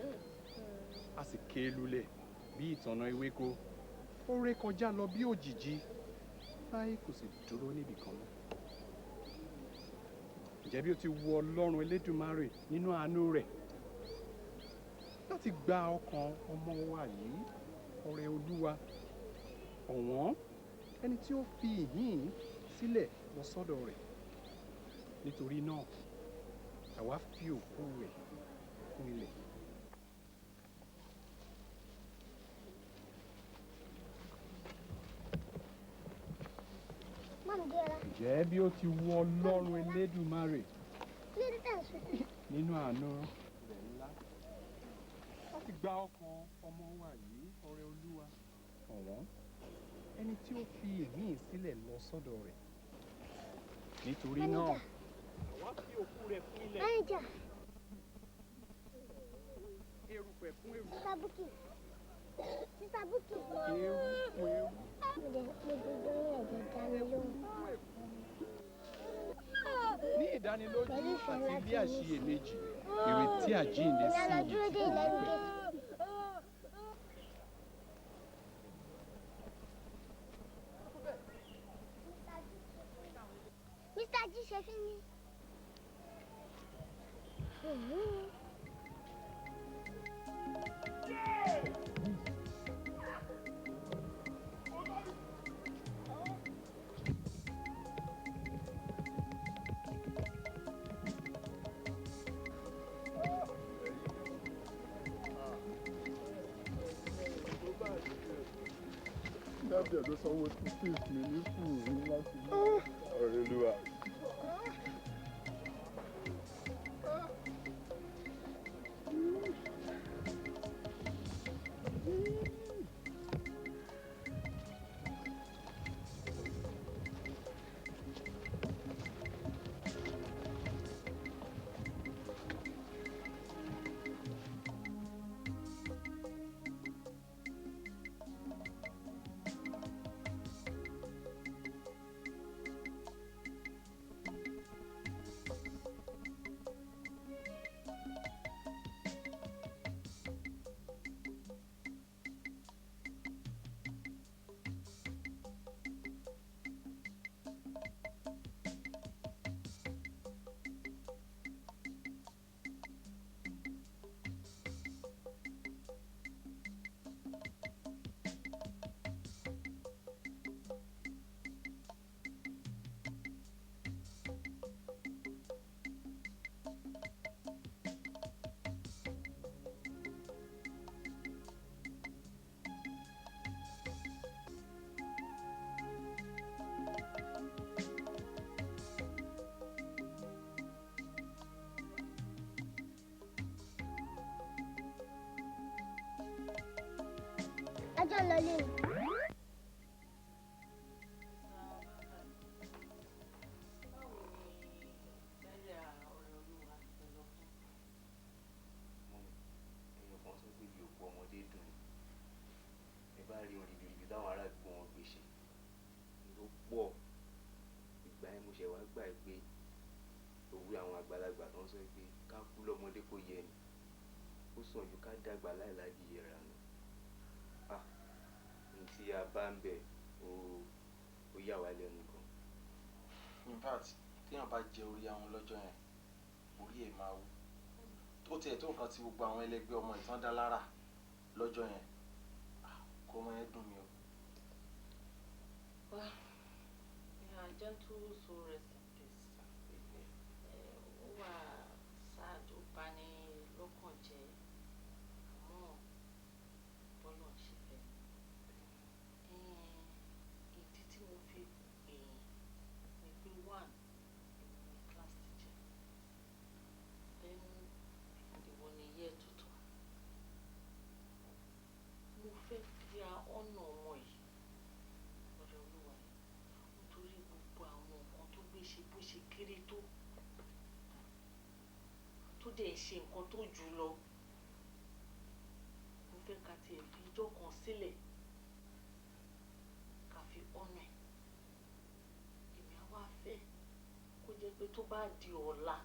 a sì ké lulẹ̀ bí ìtànná ewéko ó ré kọjá lọ bí òjìji láì kò sì dúró níbì kan mọ́ ǹjẹ́ bí ó ti wu Ọlọ́run Elédùmarè nínú àánú rẹ̀ láti gba ọkàn ọmọ wa yìí ọrẹ Olúwa ọ̀wọ́n ẹni tí ó fi ìhín sílẹ̀ lọ sọ́dọ̀ rẹ̀ nítorí náà àwa fi òkú rẹ̀ kún ilẹ̀. Ǹjẹ́ bí ó ti wu Ọlọ́run Elédùmarè nínú àánú rẹ̀ ńlá láti gba ọkàn ọmọ wa yìí ọrẹ Olúwa ọ̀wọ́n ẹni tí ó fi ìhín sílẹ̀ lọ sọ́dọ̀ rẹ̀ nítorí náà àwa fi òkú rẹ̀ fún ilẹ̀. Erùpẹ̀ fún erùpẹ̀. Sísá Búkì. Eérú fún eérú. Ní ìdánilójú àti ilé àṣeyèméjì ìrètí àjíǹde sí iye tí kò ní pẹ́. Mr. G ṣe fún mi. Dábìá ló sanwó tí fíìs mi ní skul mi láti ní ọ̀rẹ́ Olúwa. Ajá lọ lé mi. àgbàlagbà tó ń sọ pé ká kú lọ́mọdé kó yẹ ni ó sàn ju ká dàgbà láìláàdì yẹra nù ní tí a bá ń bẹ̀ ó yà wá lẹ́nu gan. in fact téèyàn bá jẹ orí àwọn lọ́jọ́ yẹn orí ẹ̀ máa wú tó tiẹ̀ tó nǹkan tí gbogbo àwọn ẹlẹgbẹ́ ọmọ ìtàn dá lára lọ́jọ́ yẹn kó ọmọ yẹn dùn mí o. Well, yeah, gentle soul rest in peace. Ó wà sad ó bani lọ́kàn jẹ́ àmọ́ bọ́lọ̀ ń ṣe fẹ́. Ìdí tí mo fi pè é ni pé one ìwọ ni class teacher then ìwọ ni year tutor. Mo fẹ́ fi ọ̀nà ọmọ yìí lọ́dọ̀ Olúwa nítorí gbogbo àwọn nǹkan tó gbé ṣe bó ṣe kéré tó dẹ̀ ṣe nǹkan tó jù lọ. Mo fẹ́ ká tiẹ̀ fi ijọ́ kan sílẹ̀ ká fi ọ̀nà ẹ̀. Èmi á wá fẹ́ kó jẹ́ pé tó bá di ọ̀la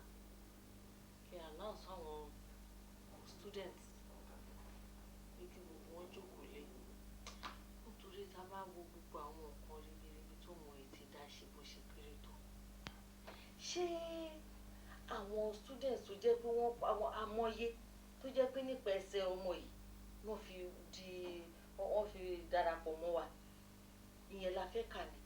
kí announce àwọn students pé kí gbogbo wọn jókòó lé nítorí tá a bá wo gbogbo àwọn nǹkan ribiribi tó mọ ètí dá ṣe bó ṣe kéré tó. Ṣé àwọn students tó jẹ́ pé wọ́n àwọn amọ̀ye tó jẹ́ pé nípa ẹsẹ̀ ọmọ yìí wọ́n fi darapọ̀ mọ́ wa ìyẹn la fẹ́ kà ní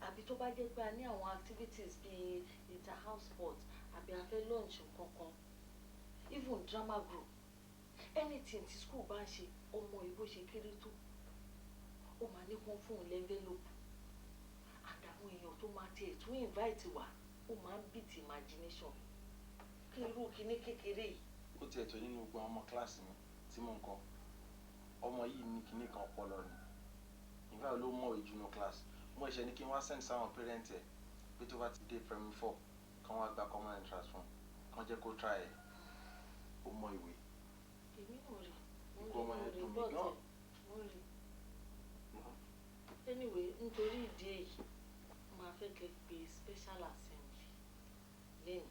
àbí tó bá jẹ́ pé a ní àwọn activities bíi inter-house sports àbí a fẹ́ lunch kankan even drama group anything tí school bá ń ṣe ọmọ yìí bó ṣe kéré tó ó máa ní kún fún un lẹ́ńvẹ́lópù àtàwọn èèyàn tó máa tiẹ̀ tún invite wa ó máa ń beat imagination kí irú kíní kékeré yìí. ó tiẹ̀ tó nínú gbogbo ọmọ kíláàsì mi tí mò ń kọ́ ọmọ yìí ní kíní kan ọpọlọ ni ìgbà ló mọ̀ ìjùnú kíláàsì mo ṣe ní kí n wá send sáwọn parent ẹ̀ pé tó bá ti dé primary 4 kán wá gba common entrance fún kán jẹ́ kó try ẹ̀ ó mọ ìwé. èmi náà rí ikú ọmọ yẹn dùn mí gan. anyway nítorí ìdí èyí máa fẹ́ kẹ́ pé special assembly lẹ́yìn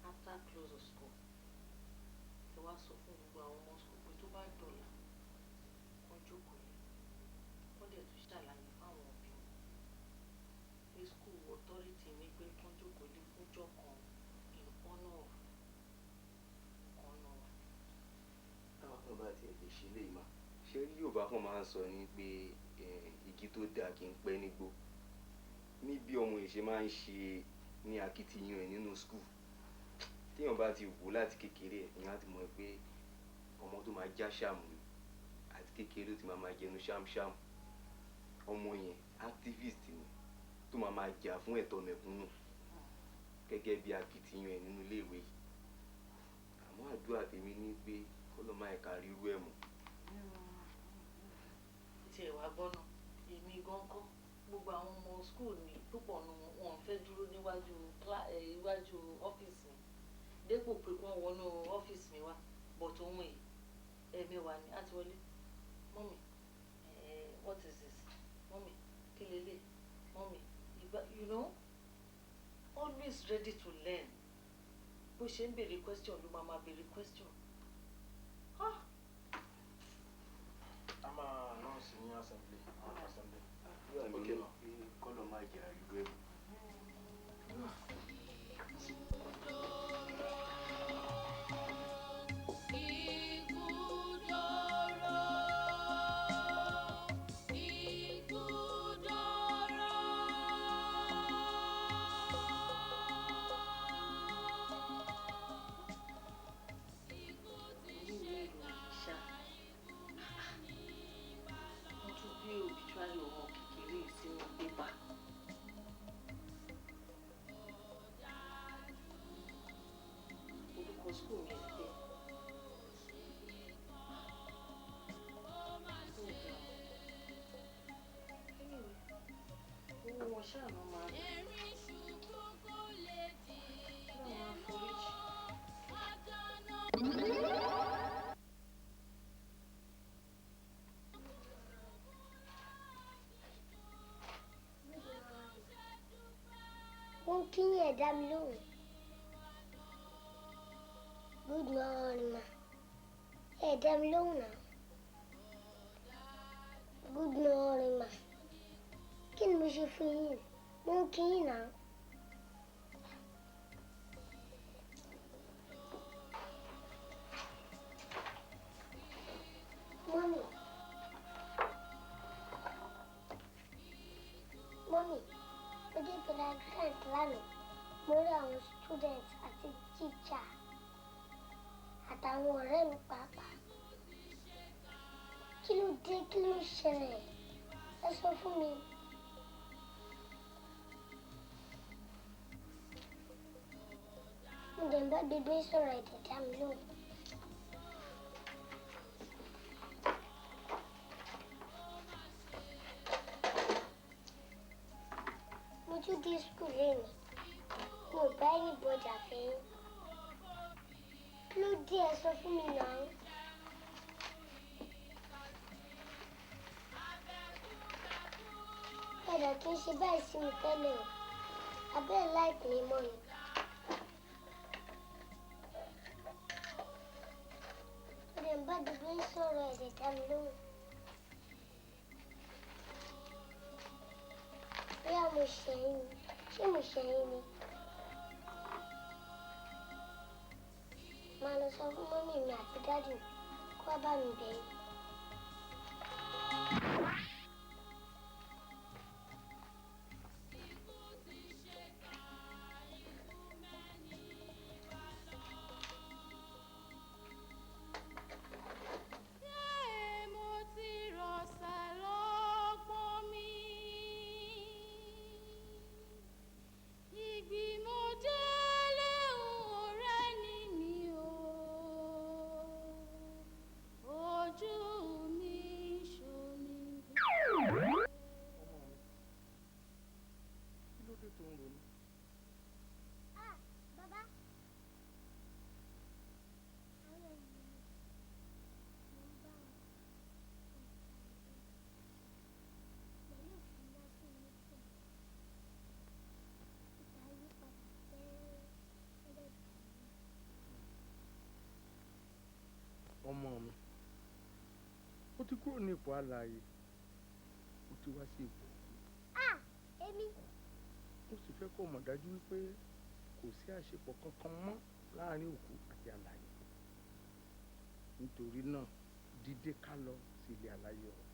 after close of school kẹ́ wá sọ fún gbogbo àwọn ọmọ school pé tó bá dọ̀là wọ́n jókòó yẹn wọ́n dẹ̀ tún ṣàlàyé fáwọn òbí wọn pé school authority ní pé kán jókòó lé fúnjọ́ kan in honour of ọ̀nà wa. táwọn kan bá tiẹ̀ lè ṣe léyìí mà ṣé Yorùbá kan máa ń sọ ní pé igi tó dáa kì í pẹ́ nígbó ní bí ọmọ ìṣe máa ń ṣe ní akitiyan ẹ̀ nínú skul téèyàn bá ti wò láti kékeré ẹ̀ èèyàn á ti mọ̀ pé ọmọ tó máa já ṣàmù ni àti kékeré tó ti máa jẹnu ṣámṣám ọmọ yẹn activist ni tó máa jà fún ẹ̀tọ́ mẹ̀kúnnù gẹ́gẹ́ bí akitiyan ẹ̀ nínú iléèwé yìí àmọ́ àdúrà tèmi ní pé kọ́lọ́ máa ẹ̀ka rírú ẹ̀ mọ́. tí ẹ wá gbọ́nà èmi gan kọ́ gbogbo àwọn ọmọ school ní púpọ̀ nu wọn fẹ́ dúró níwájú iwájú ọ́fíìsì mi dépò pé kí wọ́n wọnú ọ́fíìsì mi wá bọ̀tò ohun yìí ẹ̀ẹ̀mẹwàá ni àti wọlé mọ́mì what is this mọ́mì kí lélẹ̀ mọ́mì you know always ready to learn bó ṣe ń béèrè question ló máa béèrè question. a máa announce ní assembly assembly. Okay, kọ́lọ́ máa jẹ àríwé mu. Wọ́n kí ní ẹ̀dá mi lóhùn. Good morning ma. Ẹ̀dá mi lóhùn náà. Good morning ma. Kí ni mo ṣe fún yín? Wọ́n kí yín náà. Mọ́mì. Mọ́mì. Mo dé ìpínlẹ̀ grant lánàá. Mo rí àwọn students àti teacher àtàwọn ọ̀rẹ́ mi pàápàá. Kí ló dé? Kí ló ṣẹlẹ̀? Ẹ sọ fún mi. Mo dẹ̀ ń bá gbogbo sọ̀rọ̀ ẹ̀dẹ̀ dá mi lóhùn. Mo tún dé school lẹ́nu. Mo bá anybody àfẹ́yìn. Kí ló dé? Ẹ sọ fún mi náà. Padà kí n ṣe báyìí sí mi tẹ́lẹ̀ o. Abẹ́rẹ́ láìpẹ́ mi mọ́ ni. Mo dẹ̀ ń bá gbogbo ń sọ̀rọ̀ ẹ̀dẹ̀ dá mi lóhùn. Bóyá mo ṣẹ̀yìn ni. Ṣé mo ṣẹ̀yìn ni? máa lọ sọ fún mọ́mì mi àti dáàdì mi kó wá bá mi bẹ̀yìn. ọmọ mi ó ti kúrò ní ipò alààyè ó ti wá sí ipò èmi. ó sì fẹ́ kó mọ̀ dájú wípé kò sí àṣepọ̀ kankan mọ́ láàrin òkú àti alààyè nítorí náà dídé ká lọ sí ilé alààyè ọ̀rọ̀.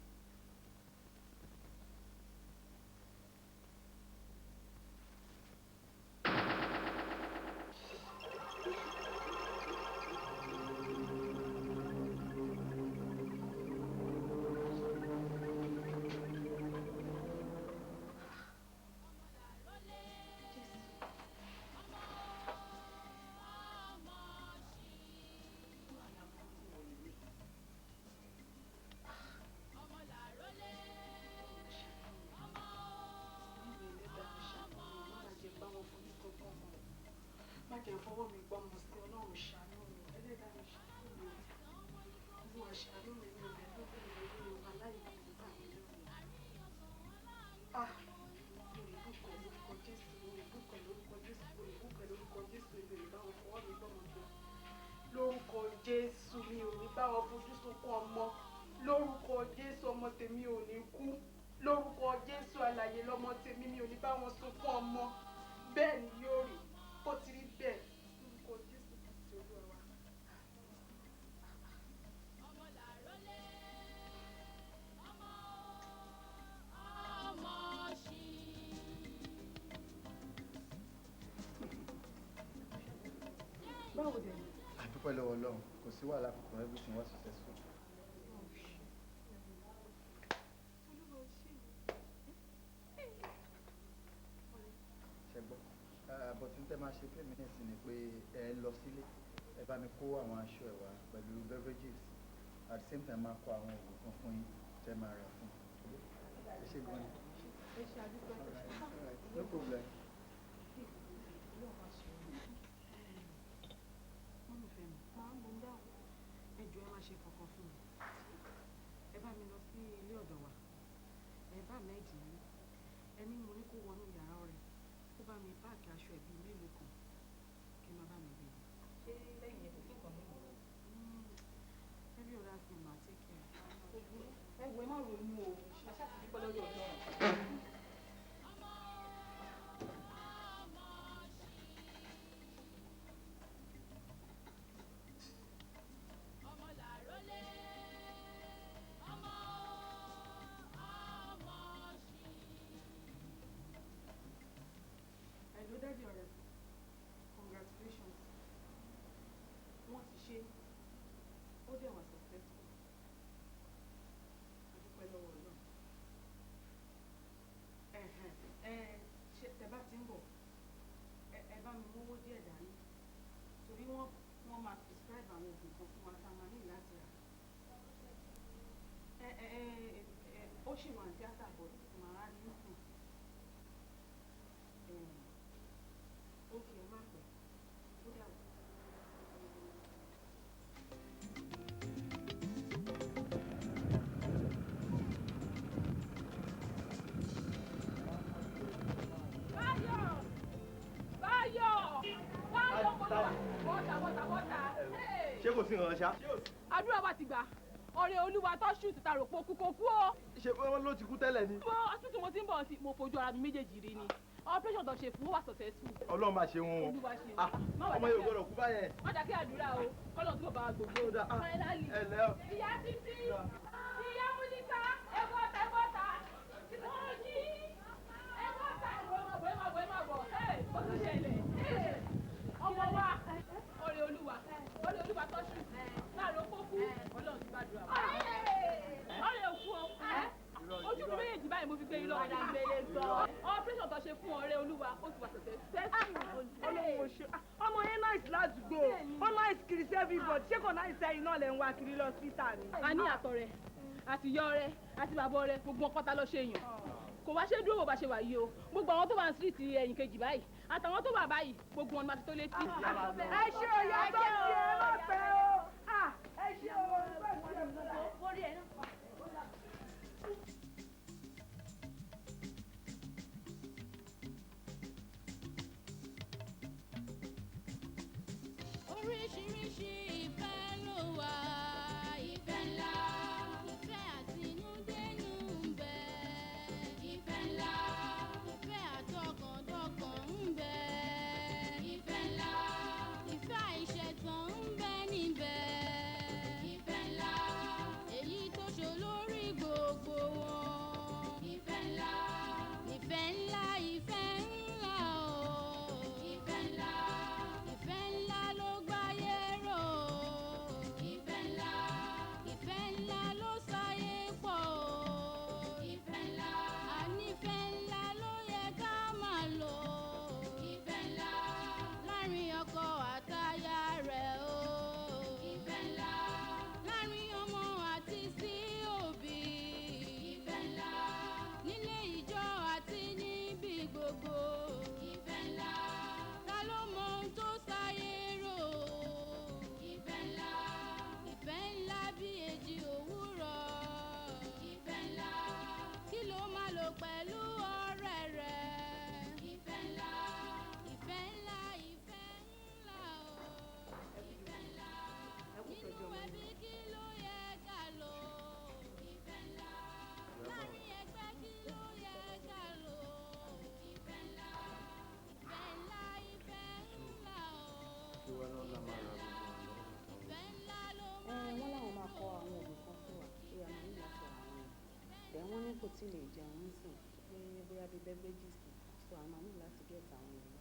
má jẹ́ fọwọ́ mi gbọ́ mọ̀ sí ọlọ́run ṣàánú mi ẹlẹ́dàá mi ṣàánú mi olúwa ṣàánú mi ní ilẹ̀ lókè lórí ìwà aláìní bá mi lórí. Lórúkọ Jésù lórúkọ Jésù lórúkọ Jésù èmi ò ní bá wọn fọwọ́ mi gbọ́ mọ̀ sí ọ. Lórúkọ Jésù mi ò ní bá wọn fojú sunkún ọmọ. Lórúkọ Jésù ọmọ tèmi ò ní kú. Lórúkọ Jésù alààyè lọmọ tèmi mi ò ní bá wọn sunkún ọmọ. Bẹ́ẹ̀ ni yóò rí ó ti rí bẹ́ẹ̀ lórúkọ Jésù Kristi Olúwa wa. Báwo dẹ̀ ni? A dúpẹ́ lọ́wọ́ Ọlọ́run kò sí wàhálà kankan everything was successful. But n tẹ́ máa ṣe fún mi nísìn ni pé ẹ lọ sílé ẹ bá mi kó àwọn aṣọ ẹ wá pẹ̀lú beverages at the same time máa kó àwọn oògùn kan fún yín tẹ́ máa rà fún ẹ ṣe gan ni. Ẹ ṣe àdúgbò ẹ ṣe. No problem. Mọ́mí fẹ́ mi, máa ń mú dáhùn. Ẹ jọ̀ọ́ ẹ máa ṣe kankan fún mi. Ẹ bá mi lọ sí ilé ọ̀dọ̀ wa. Ẹ bá mẹ́ẹ̀dì yín. Ẹni mo ní kó wọnú yàrá rẹ̀. Ó bá mi páàkì aṣọ ẹ̀bí mélòó kan kí n máa bá mi gbé. Ṣé lẹ́yìn ẹ̀kọ́ fún kan mímu? Every other thing ma take care. Ẹ wo ẹ má ronú o, aṣá ti dúpẹ́ lọ́dọ̀ Ọlọ́run. Hello, Daddy ọ̀rẹ́. Congratulations. Wọ́n ti ṣe. Ó dẹ̀ wà successful. A dúpẹ́ lọ́wọ́ Ọlọ́run. Ṣé tẹ bá ti ń bọ̀? Ẹ bá mi mówó díẹ̀ dání. Torí wọ́n máa prescribe àwọn oògùn kan fún wa tá a máa ní láti rà. Ó ṣì wà ní tíátà bọ̀ màá rí nìkan. Okay, ẹ má pẹ́. Ó dàbọ̀. Ṣé kò sí nǹkan ṣá? Àdúrà wa ti gbà. Ọ̀rẹ́ Olúwa tó ṣùtù ta rò pé okú kò kú o. Ṣé wọ́n ló ti kú tẹ́lẹ̀ ni? Mo ọsibítù mo ti ń bọ̀ sí mo fojú ara mi méjèèjì rí ni. operation tó ṣe fún wa successful. Ọlọ́run máa ṣe wọn o. Olúwa ṣe ọmọ yóò gbọ́dọ̀ kú báyẹn. má dákẹ́ àdúrà o kọ́lọ́ tó bá gbogbo finally. ìyá títí ìyá múlíkà ẹ̀bọ̀tà ẹ̀bọ̀tà ìtọ́jú ẹ̀bọ̀tà ìmọ̀ ó tún ṣẹlẹ̀ ọmọ wa ọ̀rẹ́ olúwa tọ́ṣù láàárọ̀ kókú ọlọ́run ti gbàdúrà wa. ọ̀rẹ́ òkú o ojú mi méjèèjì báyìí mo fi gbé yín lọ operation tó ṣe fún ọ̀rẹ́ olúwa ó ti wà sẹ̀sẹ̀ Ọlọ́run ṣe ọmọ yẹn náìsì ládùúgbò ó náìsì kiri sí everybody ṣé kò náìsì ẹ̀yin náà lẹ ń wá kiri lọ hospital ni. a ní àtọ̀rẹ́ àti ìyá ọ̀rẹ́ àti bàbá ọ̀rẹ́ gbogbo ọkọ ta ló ṣe yàn kò wá ṣe dúró bó bá ṣe wà yìí o gbogbo àwọn tó wà ní síríìtì ẹ̀yìn kejì báyìí àtàwọn tó wà báyìí gbogbo wọn ni máa fi tó létí. ẹ ṣe òye tó ti ẹ lọ́pẹ́ o ẹ ṣe òye tó ti ẹ lọ́pẹ́. Oríṣiríṣi ìfẹ́ ló wà, ìfẹ́ ńlá, ìfẹ́ àtinúdénú ń bẹ, ìfẹ́ ńlá, ìfẹ́ àtọkàntọkàn ń bẹ, ìfẹ́ ńlá, ìfẹ́ àìṣẹ̀tàn ń bẹ níbẹ̀, ìfẹ́ ńlá, èyí tó ṣolórí gbogbo wọn, ìfẹ́ ńlá, ìfẹ́ ńlá, ìfẹ́ ńlá o, ìfẹ́ ńlá, ìfẹ́ ńlá ló gbáyé ró, ìfẹ́ ńlá, ìfẹ́ ńlá ló sáyé pọ̀ o, ìfẹ́ ńlá, ànífẹ́ ńlá ló yẹ ká máa lò, ìfẹ́ ńlá, láàrin ọkọ àtaya rẹ̀ o, ìfẹ́ ńlá, láàrin ọmọ àti sí òbí, ìfẹ́ ńlá, nílé ìjọ àti níbi gbogbo, ìfẹ́ ńlá, ta ló mọ ohun tó sáyé rò, ìfẹ́ ńlá, ìfẹ́ ńlá bí èjì òwúrọ̀, ìfẹ́ ńlá, kí ló máa lò pẹ̀lú ọ̀rẹ́ rẹ̀, ìfẹ́ ńlá, ìfẹ́ ńlá, ìfẹ́ ńlá o, ìfẹ́ ńlá, nínú ẹbí kí ló yẹ ká lò, ìfẹ́ ńlá, láàrin ẹgbẹ́ kí ló yẹ ká lò, ìfẹ́ ńlá, ìfẹ́ ńlá, ìfẹ́ ńlá o, ìfẹ́ ńlá ló máa wọ́n láwọn máa kọ àwọn oògùn kan fún wa pé a máa ní láti ra àwọn ẹ̀ wọ́n ní kò tí ì lè jẹun nísìn pé bóyá bíi beverages ni so a máa ní láti get àwọn ẹ̀rọ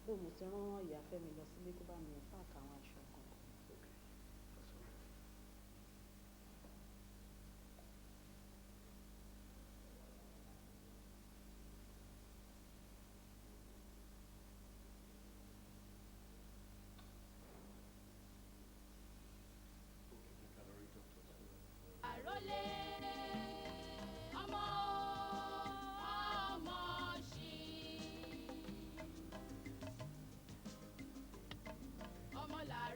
bó mo ti rán ìyá Fẹ́mi lọ sílé kó bá mi ẹ̀ páàkì àwọn aṣọ kan. àrólé ọmọ ọmọ ṣì ọmọ làárọ̀.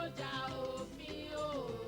sójà òfin o.